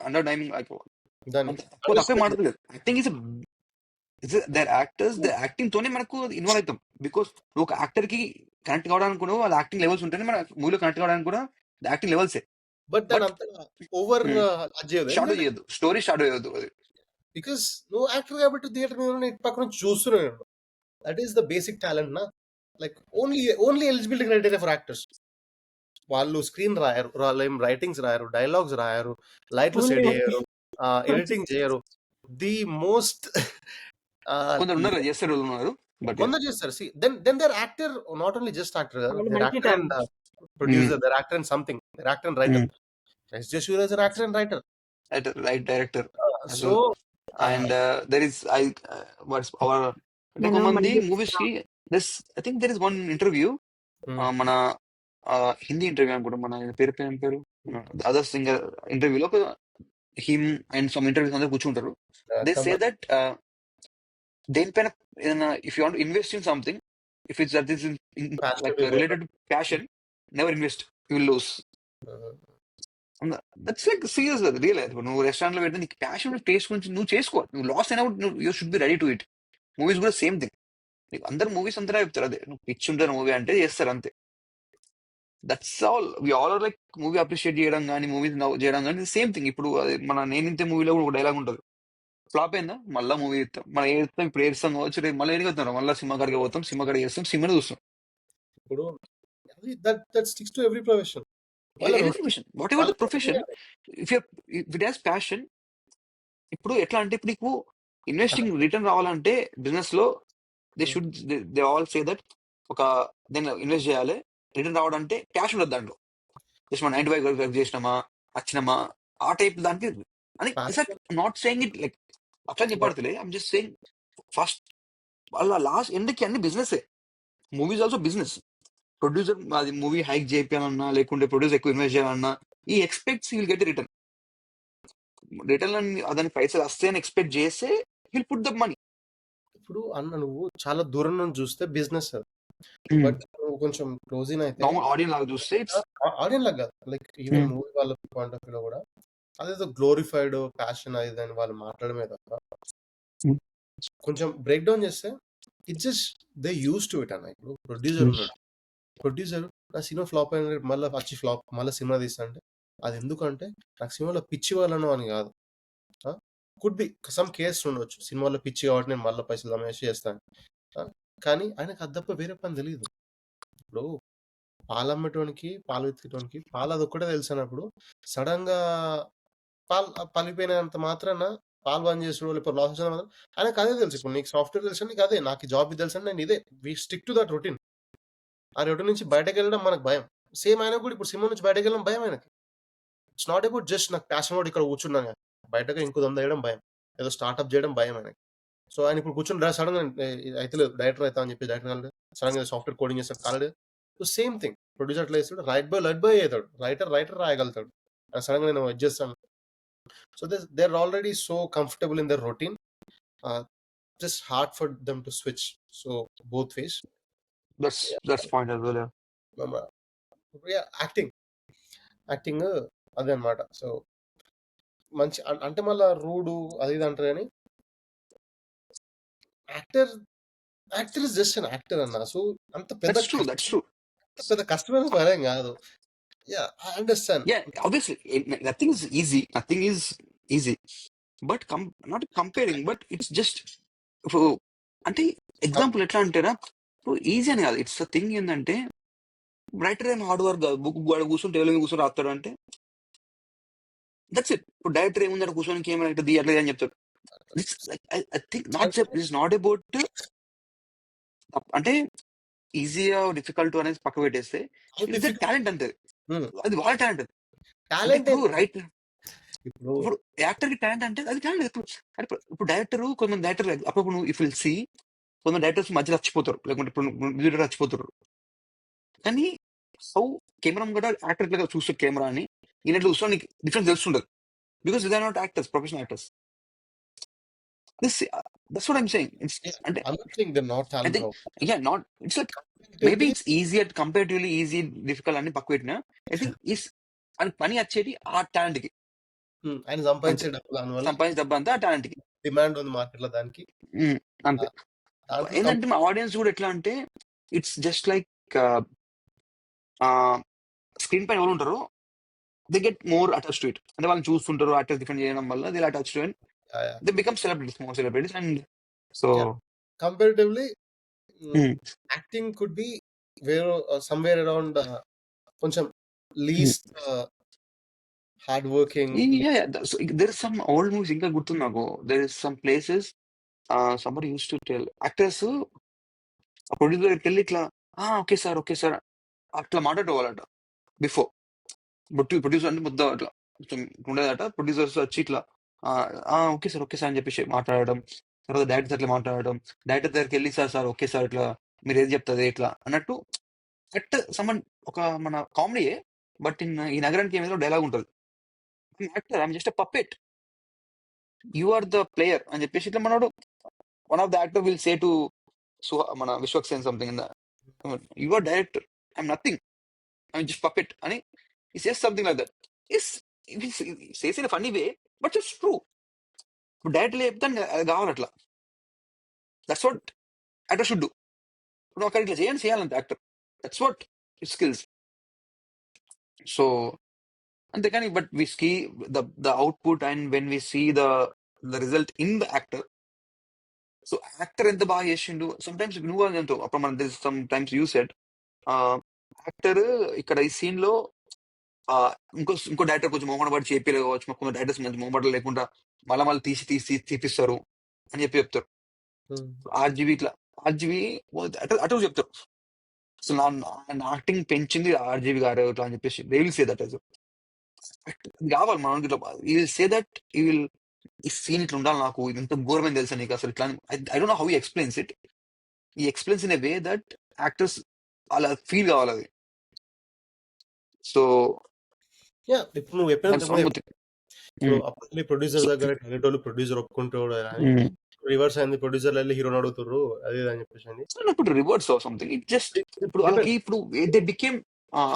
దాన్ని తప్పే మాట్లాడలేదు. Acting is their actors, the acting తోనే మనకు ఇన్వాల్వ్ అవుతాం. బికాస్ నువ్వు ఒక యాక్టర్ కి కనెక్ట్ కావడానికి కూడా వాళ్ళ యాక్టింగ్ లెవెల్స్ ఉంటేనే మన మూవీలో కనెక్ట్ కావడానికి కూడా యాక్టింగ్ లెవెల్సే. బట్ దాని అంత ఓవర్ షాడో చేయొద్దు, స్టోరీ షాడో చేయొద్దు. అది బికాస్ నువ్వు యాక్టర్ కాబట్టి థియేటర్ మీద ఇటు పక్క నుంచి చూస్తున్నాను. That is the basic talent నా. Like only eligibility criteria for actors. వాళ్ళు స్క్రీన్ రాయరు, రైటింగ్స్ రాయరు, డైలాగ్స్ రాయరు, లైట్లు సెట్ చేయరు, ఎడిటింగ్ చేయరు. ది మోస్ట్ కొందరు ఉన్నారు చేస్తారు ఉన్నారు, బట్ కొందరు చేస్తారు. See then they're actor, not only just actor కదా, వాళ్ళు they're multi actor and producer, they're actor and something, they're actor and writer. S J. Surya is an actor and writer. Right director. So and there is what's our కొంతమంది movies కి this I think there is one interview, మన Hindi interview అనుకుంటా, మన పేరు other singer ఇంటర్వ్యూలో him and some interviews అందరూ కూర్చుంటారు. They say that దేనిపైన ఏదైనా if you want invest in something, if it's that is like related to passion, never invest, you will lose. That's like serious, అది real. నువ్వు restaurant లో పెడితే నీకు passion taste గురించి నువ్వు చేసుకో, నువ్వు లాస్ అయినప్పుడు you should be ready to it. Movies కూడా సేమ్ థింగ్. నీకు అందరు మూవీస్ అంతా చెప్తారు అదే, నువ్వు పిచ్చి ఉంటారు మూవీ అంటే చేస్తారు అంతే. That's all. We all are like movie appreciate చేయడం కానీ మూవీస్ చేయడం కానీ సేమ్ థింగ్. ఇప్పుడు అది మన నేనింతే మూవీలో కూడా ఒక డైలాగ్ ఉంటుంది, ఫ్లాప్ అయిందా మళ్ళీ మూవీ ఇస్తాం, మనం ఏస్తాం, ఇప్పుడు ఏస్తాం కావచ్చు, రేపు మళ్ళీ ఎడిగొస్తాం, మళ్ళీ సినిమా కాడికి పోతాం, సినిమా కాడికి చేస్తాం, సినిమాని చూస్తాం. ఇప్పుడు that sticks to every profession. What ever the profession, if it has passion. ఇప్పుడు ఎట్లా అంటే, ఇప్పుడు నీకు ఇన్వెస్టింగ్ రిటర్న్ రావాలంటే బిజినెస్ లో దే ఆల్ సే దట్ ఒక దీన్ని ఇన్వెస్ట్ చేయాలి, రిటర్న్ రావాలంటే క్యాష్ ఉండదు దాంట్లో. జస్ట్ మనం 95 వర్క్ చేసినామా వచ్చినామా ఆ టైప్ దానికి అని. నాట్ సేయింగ్ ఇట్ లైక్ అట్లా చెప్పాడుతులే, ఐమ్ జస్ట్ సేయింగ్ ఫస్ట్ వాళ్ళ లాస్ట్ ఎండ్కి అన్ని business. Movies also business. Producer అది మూవీ హైక్ చేయాలన్నా లేకుంటే ప్రొడ్యూసర్ ఎక్కువ ఇన్వెస్ట్ చేయాలన్నా ఈ expects will get return. Return దాని పైసలు వస్తే అని ఎక్స్పెక్ట్ చేస్తే విల్ పుట్ ద మనీ. ఇప్పుడు అన్న నువ్వు చాలా దూరం నుంచి చూస్తే బిజినెస్ అది. బట్ నువ్వు కొంచెం క్లోజ్ ఇన్ అయితే నార్మల్ ఆడియన్స్ లాగా చూస్తే ఇట్స్ ఆడియన్స్ లాగా కాదు, లైక్ ఈవెన్ మూవీ వాళ్ళ పాయింట్ ఆఫ్ వ్యూలో కూడా అదేదో గ్లోరిఫైడ్ ప్యాషన్ అది అని వాళ్ళు మాట్లాడమే తప్ప కొంచెం బ్రేక్ డౌన్ చేస్తే it just they use to it అన్న. ఇప్పుడు ప్రొడ్యూసర్ ఉన్నాడు, ప్రొడ్యూసర్ నా సినిమా ఫ్లాప్ అయిన మళ్ళీ వచ్చి ఫ్లాప్ మళ్ళీ సినిమా తీస్తా అంటే అది ఎందుకంటే నాకు సినిమాలో పిచ్చి వాళ్ళను అని కాదు. కుడ్ బి సమ్ కేస్ ఉండొచ్చు, సినిమాలో పిచ్చి కాబట్టి నేను మళ్ళీ పైసలు దమేసి చేస్తాను. కానీ ఆయనకు అది తప్ప వేరే పని తెలియదు. ఇప్పుడు పాలు అమ్మేటోనికి పాలు వెతికేటోనికి పాలు అది ఒక్కటే తెలుసు అన్నప్పుడు సడన్ గా పాలు పలిపోయినంత మాత్రాన పాలు బంద్ చేసుడు లేకపోతే లాస్ వచ్చిన మాత్రం ఆయనకు అదే తెలుసు. ఇప్పుడు నీకు సాఫ్ట్వేర్ తెలుసు, నీకు అదే, నాకు జాబ్ తెలుసు అంటే నేను ఇదే we stick to that routine. ఆ రొటీన్ నుంచి బయటకు వెళ్ళడం మనకు భయం. సేమ్ ఆయన కూడా ఇప్పుడు సినిమా నుంచి బయటకు వెళ్ళడం భయం ఆయనకి. ఇట్స్ నాట్ అబౌట్ జస్ట్ నాకు ప్యాషన్ కూడా ఇక్కడ కూర్చున్నాను, బయటకు ఇంకో దొంద వేయడం భయం, ఏదో స్టార్ట్అప్ చేయడం భయం ఆయనకి. సో ఆయన ఇప్పుడు కూర్చొని సడన్ గా అయితే లేదు డైరెక్టర్ అవుతా అని చెప్పి డైరెక్టర్ కాలేదు, సడన్ గా సాఫ్ట్వేర్ కోడింగ్ చేస్తాడు కాలేదు. సో సేమ్ థింగ్ ప్రొడ్యూసర్ అట్లా చేస్తాడు, లైట్ బాయ్ అవుతాడు, రైటర్ రాయగలుగుతాడు. సడన్ గా నేను ఇది చేస్తాను. So they are already so comfortable in their routine, just hard for them to switch. So both ways. That's point as well. Acting అదే అనమాట. సో మంచి అంటే మళ్ళా రూడు అది ఇది అంటారు కానీ actor is just an actor అన్న. సో అంత పెద్ద That's true. పెద్ద కష్టమైన పనేం కాదు. I understand. Yeah, obviously, nothing is easy. But not comparing, but it's just అంటే ఎగ్జాంపుల్ ఎట్లా అంటేనా, ఇప్పుడు ఈజీ అని కాదు. ఇట్స్ థింగ్ ఏంటంటే రైటర్ ఏం హార్డ్ వర్క్ కాదు, బుక్ కూర్చొని టేబుల్ కూర్చొని రాస్తాడు అంటే దట్స్ ఇట్. ఇప్పుడు డైరెక్టర్ ఏముంది కూర్చొని ఏమైనా ఇట్లా అట్లా అని చెప్తాడు. ఐ థింక్ నాట్ అబౌట్ అంటే ఈజీగా డిఫికల్ట్ అనేది పక్క పెట్టేస్తే టాలెంట్ అంతే, అది వాళ్ళ టాలెంట్. రైట్ ఇప్పుడు యాక్టర్ కి టాలెంట్ అంటే అది టాలెంట్. ఇప్పుడు డైరెక్టర్ కొంతమంది డైరెక్టర్ అప్పుడు ఇఫ్ విల్ సీ కొంతమంది డైరెక్టర్స్ మధ్యలో చచ్చిపోతారు, లేకుంటే ఇప్పుడు చచ్చిపోతారు. కానీ హౌ కెమెరా కూడా యాక్టర్ లాగా చూస్తారు కెమెరా అని, ఈయన చూస్తే నీకు డిఫరెన్స్ తెలుస్తుండదు. Because they are not actors, professional actors. That's what I'm saying. I don't think they're not talented. Not. It's like maybe it's easier, comparatively easy, difficult అని పక్క పెట్టినా ఐ థింక్ ఈస్ అని పని వచ్చేది ఆ టాలెంట్ కి. ఆయన సంపాదించే డబ్బు అంతా ఆ టాలెంట్ కి డిమాండ్ ఉంది మార్కెట్ లో దానికి అంతే. ఏంటంటే మా ఆడియన్స్ కూడా ఎట్లా అంటే ఇట్స్ జస్ట్ లైక్ స్క్రీన్ పైన ఎవరు ఉంటారో they get more attach to it. అంటే వాళ్ళు చూస్తుంటారు యాక్టర్స్ డిఫెండ్ చేయడం వల్ల they attach to it. They become celebrities, more celebrities, and so comparatively acting could be somewhere around కొంచెం least hard working. So there is some old movies ఇంకా గుర్తుంది నాకు. There is some places somebody used to tell actors ఆ producer దగ్గరికి వెళ్ళి ఇట్లా okay sir అట్లా మాట్లాడేవాళ్ళట before. Producer అంటే ముద్ద అట్లా ఉండేదట. ప్రొడ్యూసర్స్ వచ్చి ఇట్లా ఓకే సార్ అని చెప్పేసి మాట్లాడడం, తర్వాత డైరెక్టర్ అట్లా మాట్లాడడం, డైరెక్టర్ దగ్గరికి వెళ్ళి సార్ ఓకే సార్ ఇట్లా మీరు ఏది చెప్తుంది ఇట్లా అన్నట్టు. కరెక్ట్ సమ్మన్ ఒక మన కామెడీయే, బట్ ఈ నగరానికి ఏమైనా డైలాగ్ ఉంటుంది, actor I'm just a puppet, you are the player అని చెప్పేసి ఇట్లా మనోడు one of the actor will say to మన Vishwak Sen something in the you are director, I'm nothing, I'm just puppet అని he says something like that. He says in a funny way, but it's true. ఇప్పుడు direct చెప్తాను అది కావాలి అట్లా. That's what actor should do. ఇప్పుడు ఒకరు ఇట్లా చేయాలంటే actor, that's what it skills. So అంతేకాని but we see the output and when we see the result in the actor. So actor ఎంత బాగా చేసిండు. సమ్ టైమ్స్ నువ్వు అంటావు అప్పుడు మన sometimes you said actor ఇక్కడ ఈ సీన్ లో ఇంకో డైరెక్టర్ కొంచెం మొహమాట పడి చేపిలేవచ్చు, కొంత డైరెక్టర్స్ మంచి మొహమాట లేకుండా మళ్ళీ తీపిస్తారు అని చెప్తారు. ఆర్జీవి అటు చెప్తారు అసలు నా యాక్టింగ్ పెంచింది ఆర్జీవి గారు ఇట్లా అని చెప్పేసి దే విల్ సే దట్. కావాలి మనకి ఇట్లా విల్ సే దట్ ఈ సీన్ ఇట్లా ఉండాలి, నాకు ఇంత ఘోరమైన తెలుసా నీకు అసలు ఇట్లా. I don't know how he explains it. ఈ explains in a way that actors అలా ఫీల్ కావాలి అది. సో ఇప్పుడు నువ్వు ఇప్పుడు అప్పట్లో ప్రొడ్యూసర్ దగ్గర టెలిటోళ్ళు ప్రొడ్యూసర్ ఒప్పుకుంటాడు అని రివర్స్ అయింది, ప్రొడ్యూసర్లు వెళ్ళి హీరోని అడుగుతారు అది ఇది అని చెప్పేసి అని. ఇప్పుడు reverse or something it just ఇప్పుడు వాళ్ళకి ఇప్పుడు దే బికేమ్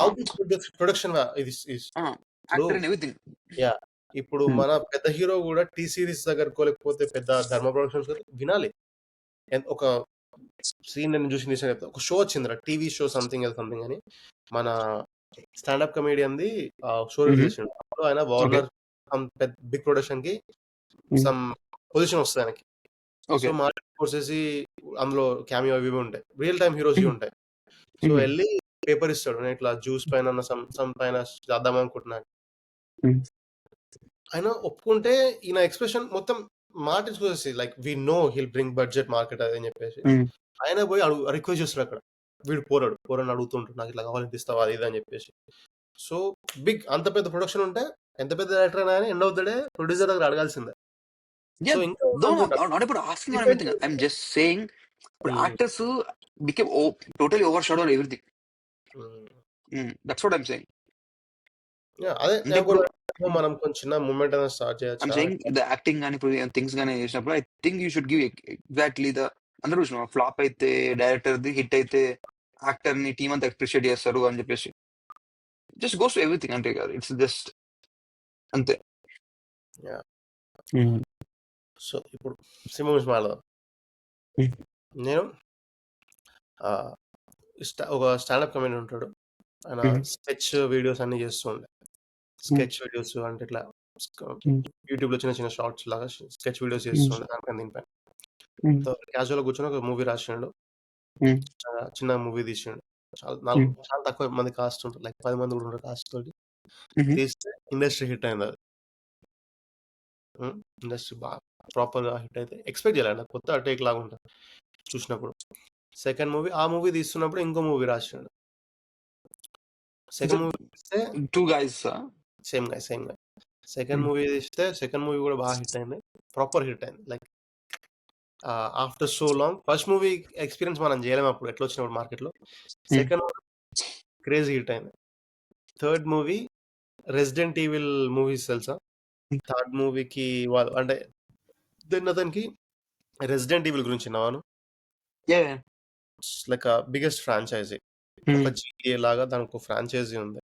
హౌ ప్రొడక్షన్ ఇది యాక్టర్ అండ్ ఎవ్రీథింగ్. యా ఇప్పుడు మన పెద్ద హీరో కూడా టీ సిరీస్ దగ్గరకో లేకపోతే పెద్ద ధర్మ ప్రొడక్షన్స్ వినాలి. ఒక సీన్ నేను చూసి ఒక షో వచ్చిందిరా, టీవీ షో సంథింగ్ అని, మన స్టాండప్ కమేడియన్ది షో రిలీజ్ చేసిండు. అప్పుడు ఆయన వార్నర్ బిగ్ ప్రొడక్షన్ కి సమ్ పొజిషన్ వస్తుంది ఆయనకి. సో మార్కెట్ కోర్సేసి అందులో క్యామియో అవి ఉంటాయి, రియల్ టైమ్ హీరోస్ ఉంటాయి. సో వెళ్ళి పేపర్ ఇస్తాడు, నేను ఇట్లా జ్యూస్ పైన సమ్ పైన చేద్దాం అనుకుంటున్నాను. ఆయన ఒప్పుకుంటే ఈయన ఎక్స్ప్రెషన్ మొత్తం మాట చూసేసి like we know hill bring budget market అని చెప్పేసి ఆయన పోయి రిక్వెస్ట్ చేస్తాడు అక్కడ. వీడు పోరాడు అడుగుతుంటాడు, నాకు ఇట్లా కావాలని ఇస్తావా అది ఇది అని చెప్పేసి. సో బిగ్ అంత పెద్ద ప్రొడక్షన్ ఉంటే ఎంత పెద్ద డైరెక్టర్ అయినా end of the day producer దగ్గర అడగాల్సిందే. I'm just saying actors became totally overshadowed everything. That's what I'm saying. అదే మనం కొంచెం మూమెంట్ అనేది స్టార్ట్ చేయొచ్చు. I'm saying the acting గాని థింగ్స్ గాని చేసినప్పుడు I think you should give exactly the అందరూ చూసిన ఫ్లాప్ అయితే డైరెక్టర్ ది, హిట్ అయితే యాక్టర్ ని టీమ్ అంతా అప్రిషియేట్ చేస్తారు అని చెప్పేసి జస్ట్ గోస్ టు ఎవ్రీథింగ్ అంటే కాదు, ఇట్స్ జస్ట్ అంతే. సో ఇప్పుడు సినిమా గురించి మాట్లాడదాం. నేను ఒక స్టాండప్ కమెడీ ఉంటాడు, ఆయన స్కెచ్ వీడియోస్ అన్ని చేస్తూ ఉండే. స్కెచ్ వీడియోస్ అంటే ఇట్లా యూట్యూబ్ లో చిన్న చిన్న షార్ట్స్ లాగా స్కెచ్ వీడియోస్ చేస్తుండే. దానిపైన దీనిపైన క్యాజువల్ కూర్చొని ఒక మూవీ రాసిండు, చిన్న మూవీ తీసిండు. చాలా తక్కువ మంది కాస్ట్ ఉంటుంది, లైక్ 10 మంది కూడా ఉంటారు కాస్ట్ తోటి తీస్తే ఇండస్ట్రీ హిట్ అయింది. అది ఇండస్ట్రీ బాగా ప్రాపర్ గా హిట్ అయితే ఎక్స్పెక్ట్ చేయాలి, కొత్త టేక్ లాగా ఉంటుంది చూసినప్పుడు. సెకండ్ మూవీ ఆ మూవీ తీస్తున్నప్పుడు ఇంకో మూవీ రాసిండు. సెకండ్ మూవీ తీస్తే సేమ్ గా సెకండ్ మూవీ తీస్తే సెకండ్ మూవీ కూడా బాగా హిట్ అయింది, ప్రాపర్ హిట్ అయింది. Like after so long first movie experience మనం చేయలేము అప్పుడు ఎట్లా వచ్చినప్పుడు మార్కెట్ లో. సెకండ్ మూవీ క్రేజీ హిట్ అయింది. Third movie resident evil movies తెలుసా? థర్డ్ మూవీకి వాళ్ళు అంటే అతనికి రెసిడెంట్ ఈవిల్ గురించి విన్నాను. లైక్ బిగ్గెస్ట్ ఫ్రాంచైజీ, ఒక GTA లాగా దానికి ఒక ఫ్రాంచైజీ ఉంది.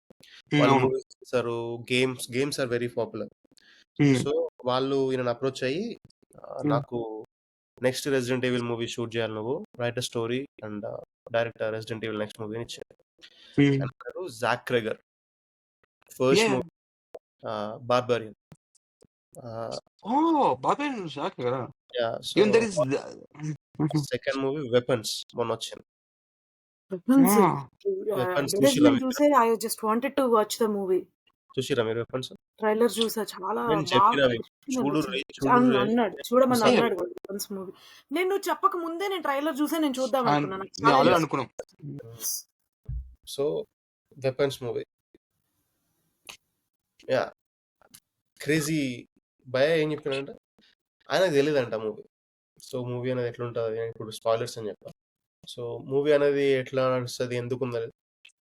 వాళ్ళు మూవీస్ చేస్తారు, games are very popular. So వాళ్ళు ఈయన అప్రోచ్ అయ్యి నాకు next Resident Evil movie shoot చేయాలి, నువ్వు write a story and direct Resident Evil next movie అని ఇచ్చారు. Zach Cregger. First movie Barbarian. Second movie Weapons మొన్న వచ్చింది. చూసిరా మీరు వెపన్స్? ట్రైలర్ చూసా, చాలా నేను చెప్పక ముందే నేను ట్రైలర్ చూసా, నేను చూద్దాం అనుకున్నాను. So weapons movie yeah crazy భయ ఏం చెప్పినంటే ఆయనకు తెలియదంట మూవీ. సో మూవీ అనేది ఎట్లా ఉంటుంది, ఇప్పుడు స్పాయిలర్స్ అని చెప్పా. సో మూవీ అనేది ఎట్లా నడుస్తుంది, ఎందుకు ఉందని.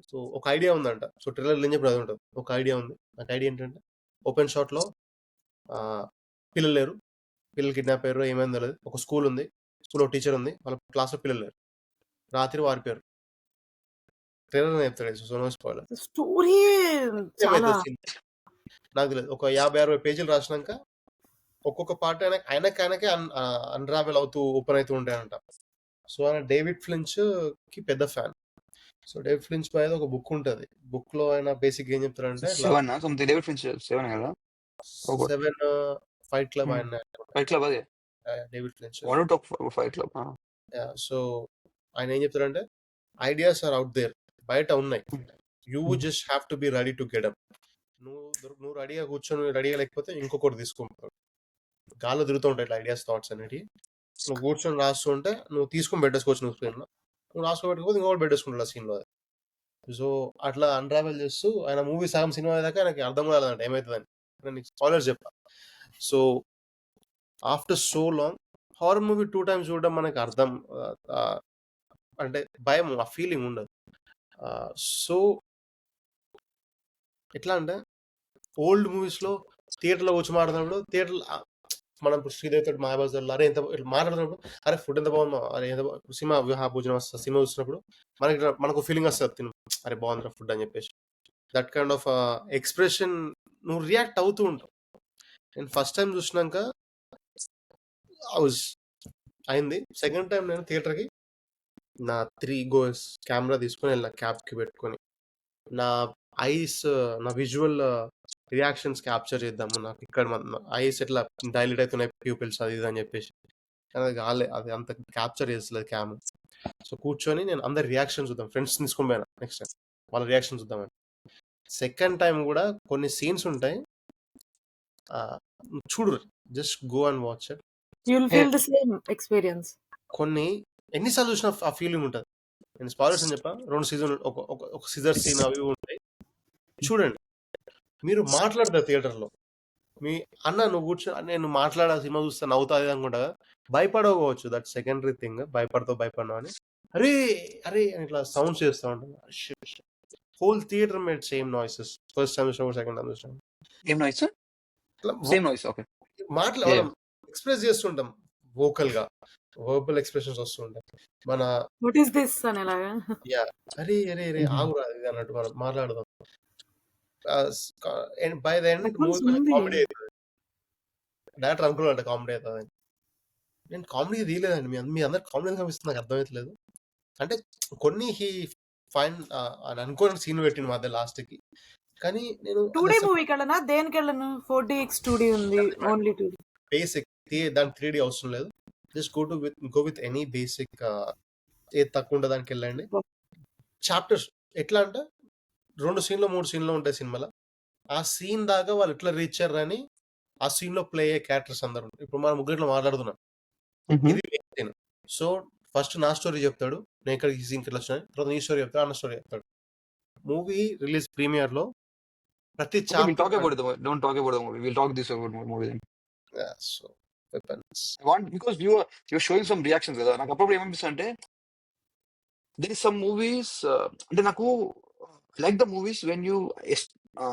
సో ఒక ఐడియా ఉందంట. సో ట్రైలర్ ఏం చెప్పిన అది ఉంటుంది, ఒక ఐడియా ఉంది. నాకు ఐడియా ఏంటంటే ఓపెన్ షాట్ లో పిల్లలు లేరు, పిల్లలు కిడ్నాప్ అయ్యారు, ఏమైంది తెలియదు. ఒక స్కూల్ ఉంది, స్కూల్లో టీచర్ ఉంది, వాళ్ళ క్లాస్ లో పిల్లలు లేరు, రాత్రి వారిపోయారు. ట్రైలర్ చెప్తాడు, సో నో స్పాయిలర్. నాకు తెలియదు. ఒక 50-60 పేజీలు రాసినాక ఒక్కొక్క పార్ట్ ఆయనకే అన్రావెల్ అవుతూ ఓపెన్ అవుతూ ఉంటాయంట. సో ఆయన డేవిడ్ ఫ్లించ్ కి పెద్ద ఫ్యాన్. సో డేవిడ్ ఫ్లించ్ పై ఒక బుక్ ఉంటది, బుక్ లో ఆయన బేసిక్ ఏం చెప్తారంటే 7 fight club David flinch. So ఆయన ఏం చెప్తారంటే ఐడియాస్ ఆర్ అవుట్ దేర్, బయట ఉన్నాయి, you just have to be ready to get up. నువ్వు రెడీగా కూర్చొని రెడీగా లేకపోతే ఇంకొకటి తీసుకుంటావు. గాల్లో తిరుగుతూ ఉంటాయి ఇట్లా ఐడియాస్, థాట్స్ అనేవి. నువ్వు కూర్చొని రాస్తుంటే నువ్వు తీసుకొని పెట్టేసుకోవచ్చు, నువ్వు స్క్రీన్ లో నువ్వు రాసుకోబెట్టుకోతే ఇంకొకటి పెట్టేసుకుంటాడు ఆ సీన్ లో. సో అట్లా అన్రావెల్ చేస్తూ ఆయన మూవీ సగం సినిమా దాకా నాకు అర్థం కాలేదంట ఏమవుతుందని. నేను స్పాయిలర్స్ చెప్పా. So after so long horror movie 2 times చూడడం మనకి అర్థం అంటే భయం, ఆ ఫీలింగ్ ఉండదు. సో ఎట్లా అంటే ఓల్డ్ మూవీస్ లో థియేటర్లో కూర్చొని మాట్లాడినప్పుడు థియేటర్ మనం ఇప్పుడు శ్రీదేవి తోటి మాయాబజార్లో అరే ఎంత ఇట్లా మాట్లాడుతున్నప్పుడు అరే ఫుడ్ ఎంత బాగుందో అరే ఎంత సినిమా వివాహ భోజనం వస్తుంది సినిమా చూసినప్పుడు మనకు ఫీలింగ్ వస్తుంది తిను అరే బాగుందిరా ఫుడ్ అని చెప్పేసి దట్ కైండ్ ఆఫ్ ఎక్స్ప్రెషన్ నువ్వు రియాక్ట్ అవుతూ ఉంటావు. నేను ఫస్ట్ టైం చూసినాక అయింది. సెకండ్ టైం నేను థియేటర్కి నా 3 గోస్ కెమెరా తీసుకొని వెళ్ళిన క్యాప్కి పెట్టుకొని నా ఐస్ నా విజువల్ రియాక్షన్స్ క్యాప్చర్ చేద్దాము నాకు ఇక్కడ ఐస్ ఎట్లా డైలీట్ అవుతున్నాయి ప్యూపిల్స్ అది ఇది అని చెప్పేసి అది కాలే అది అంత క్యాప్చర్ చేస్తలేదు క్యామ్. సో కూర్చొని నేను అందరి రియాక్షన్ చూద్దాం ఫ్రెండ్స్ తీసుకొని పోయినా నెక్స్ట్ టైం వాళ్ళ రియాక్షన్ చూద్దామని. సెకండ్ టైం కూడా కొన్ని సీన్స్ ఉంటాయి చూడు just go and watch it. You will feel the same experience. కొన్ని ఎన్నిసార్లు చూసినా ఆ ఫీలింగ్ ఉంటుంది. నేను స్పాయిలర్స్ అని చెప్పా 2 సీజన్ ఒక సిజర్ సీన్ అవి ఉంటాయి చూడండి. మీరు మాట్లాడతారు థియేటర్లో మీ అన్న నువ్వు కూర్చో నేను మాట్లాడా సినిమా చూస్తా నవ్వుతుంది అనుకుంటా భయపడకపోవచ్చు దట్ సెకండరీ థింగ్ భయపడను అని అరే అరే అని ఇట్లా సౌండ్స్ చేస్తూ ఉంటాను. Whole theatre made same noises first time చూసినా సెకండ్ టైం చూసినా ఏం నాయిస్? Same noise. ఓకే. మనం ఎక్స్ప్రెస్ చేస్తుంటాం వోకల్ గా వర్బల్ ఎక్స్ప్రెషన్స్ వస్తుంటాయి మన వాట్ ఈస్ దిస్ అనేలాగా. యా అరే అరే అరే ఆగురా ఇది అన్నట్టు మనం మాట్లాడదాం. బై ద ఎండ్ కామెడీ అవుతుంది. డైరెక్టర్ అనుకున్నాడు కామెడీ అవుతుంది. నేను కామెడీ తీయలేదండి. మీ అందరు కామెడీ కనిపిస్తుంది నాకు అర్థమవుతలేదు. అంటే కొన్ని హీ ఫైన్ అని అనుకోని సీన్ పెట్టింది మధ్య లాస్ట్ కి. కానీ నేను 2D మూవీకి వెళ్ళనా దేనికి వెళ్ళను? 4DX 2D ఉంది ఓన్లీ 2D. బేసిక్ దానికి 3D అవసరం లేదు. Just go with any basic ఏది తక్కువ ఉంటే దానికి వెళ్ళండి. చాప్టర్స్ ఎట్లా అంటే 2 సీన్లు 3 సీన్లు ఉంటాయి సినిమాలో. ఆ సీన్ దాకా వాళ్ళు ఎట్లా రీచ్ అయ్యారు అని ఆ సీన్ లో ప్లే అయ్యే క్యారెక్టర్స్ అందరు ఇప్పుడు మనం ముగ్గురిలో మాట్లాడుతున్నాం. ఇది సీన్. సో ఫస్ట్ నా స్టోరీ చెప్తాడు నేను ఇక్కడ ఈ సీన్కి ఎట్లా వచ్చినా తర్వాత నీ స్టోరీ చెప్తాడు అన్న స్టోరీ చెప్తాడు. మూవీ రిలీజ్ ప్రీమియర్ లో ప్రతి We'll talk about the movie. Don't talk about the movie. We'll talk this about movie then. So weapons. I want because you're showing some reactions కదా. నాకు అప్పుడు ఏమనిపిస్తుంది అంటే there is some movies అంటే నాకు like the movies when you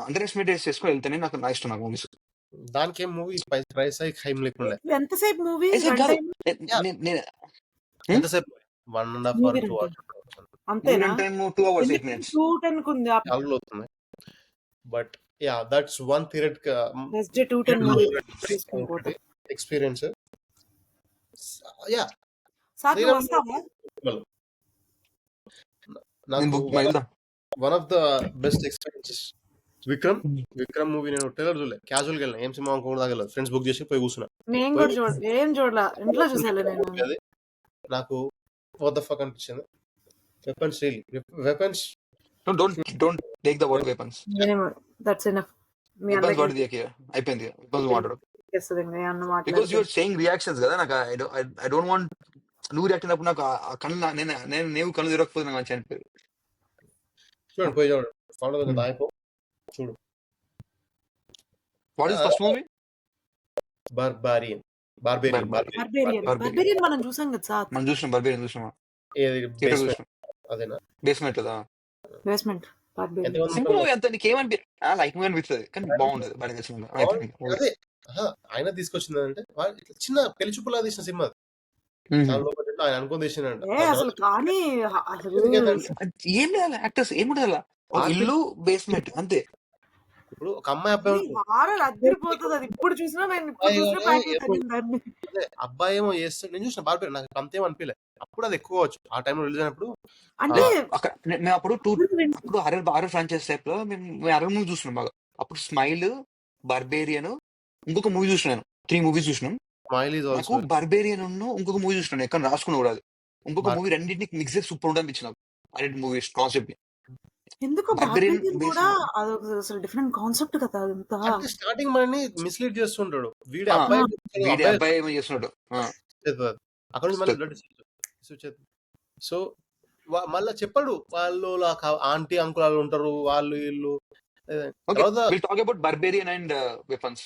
underestimate చేసుకొని వెళ్తేనే నాకు నా ఇష్టం నాకు మూవీస్. దానికి ఏం మూవీ ప్రైస్ హైమ్ లేకుండా ఎంతసేపు మూవీ ఎంతసేపు 1.5 hours 2 hours అంతేనా? 2 hours 8 minutes 2:10 కుంది అవుతుంది. But yeah that's one period next day 2:10 movie తీసుకుంటా ఎక్స్పీరియన్స్. యా సార్ వస్తావా? నాకు one of the best experiences Vikram movie నేను ట్రైలర్ చూడలే క్యాజువల్ గా వెళ్ళిన ఏం సినిమా అనుకోకుండా తాగలేదు ఫ్రెండ్స్ బుక్ చేసి పోయి కూర్చున్నా. నేను కూడా ఏం చూడలా ఇంట్లో చూసాను నేను. నాకు వాట్ ద ఫక్ అనిపించింది. Weapons really weapons don't take the word weapons. That's enough. Weapons వాడి దియకే అయిపోయింది. weapons వాడరు because you are saying reactions కదా. నాకు I don't want నువ్వు రియాక్ట్ అయినప్పుడు నాకు కళ్ళు నేను కళ్ళు తిరగకపోతే నాకు మంచి అనిపించదు. చూడండి పోయి చూడండి దాయిపో చూడు. What is first movie? Barbarian మనం చూసాం కదా సార్. మనం చూసినాం బార్బేరియన్ చూసినామా? అదేనా బేస్మెంట్ కదా. బేస్మెంట్ సింపుల్ ఎంత నీకు ఏమనిపి లైక్ మూవీ అనిపిస్తుంది కానీ బాగుండదు. అదే ఆయన తీసుకొచ్చింది అంటే చిన్న పెళ్లి చూపులా తీసిన సినిమా ఆయన అనుకుని తీసినంట. అసలు కానీ ఏం లేదు యాక్టర్స్ ఏముండదు ఇల్లు బేస్మెంట్ అంతే. ఇప్పుడు ఒక అమ్మాయి అబ్బాయి అదిరిపోతుంది. అది ఇప్పుడు చూసినా అబ్బాయి ఏమో చేస్తాడు నేను చూసిన బార్బేరియన్ నాకు అంతేం అనిపించలేదు. అప్పుడు అది ఎక్కువ వచ్చు ఆ టైంలో రిలీజ్ అయినప్పుడు. అంటే మేము అప్పుడు హర్రర్ ఫ్రాంచైజ్ టైప్ లో మేము హర్రర్ మూవీ చూస్తున్నాం బాగా. అప్పుడు స్మైల్, బార్బేరియన్, ఇంకొక మూవీ చూసినాను. 3 మూవీస్ చూసినాం. నాకు బార్బేరియన్ ఇంకొక మూవీ చూసినాను ఎక్కడ రాసుకుని కూడా ఇంకొక మూవీ రెండింటికి మిక్స్ చేసి సూపర్ ఉంటుంది అనిపించింది ఆ 2 మూవీస్ కాన్సెప్ట్. ఎందుకు అసలు డిఫరెంట్ కాన్సెప్ట్ కదా అదంతా. స్టార్టింగ్ మనని మిస్లీడ్ చేస్తుంటాడు వీడి అబ్బాయి చేస్తున్నాడు అక్కడ నుంచి. సో మళ్ళా చెప్పాడు వాళ్ళు ఆంటీ అంకుల్ ఉంటారు వాళ్ళు వీళ్ళు. Talk about barbarian and weapons.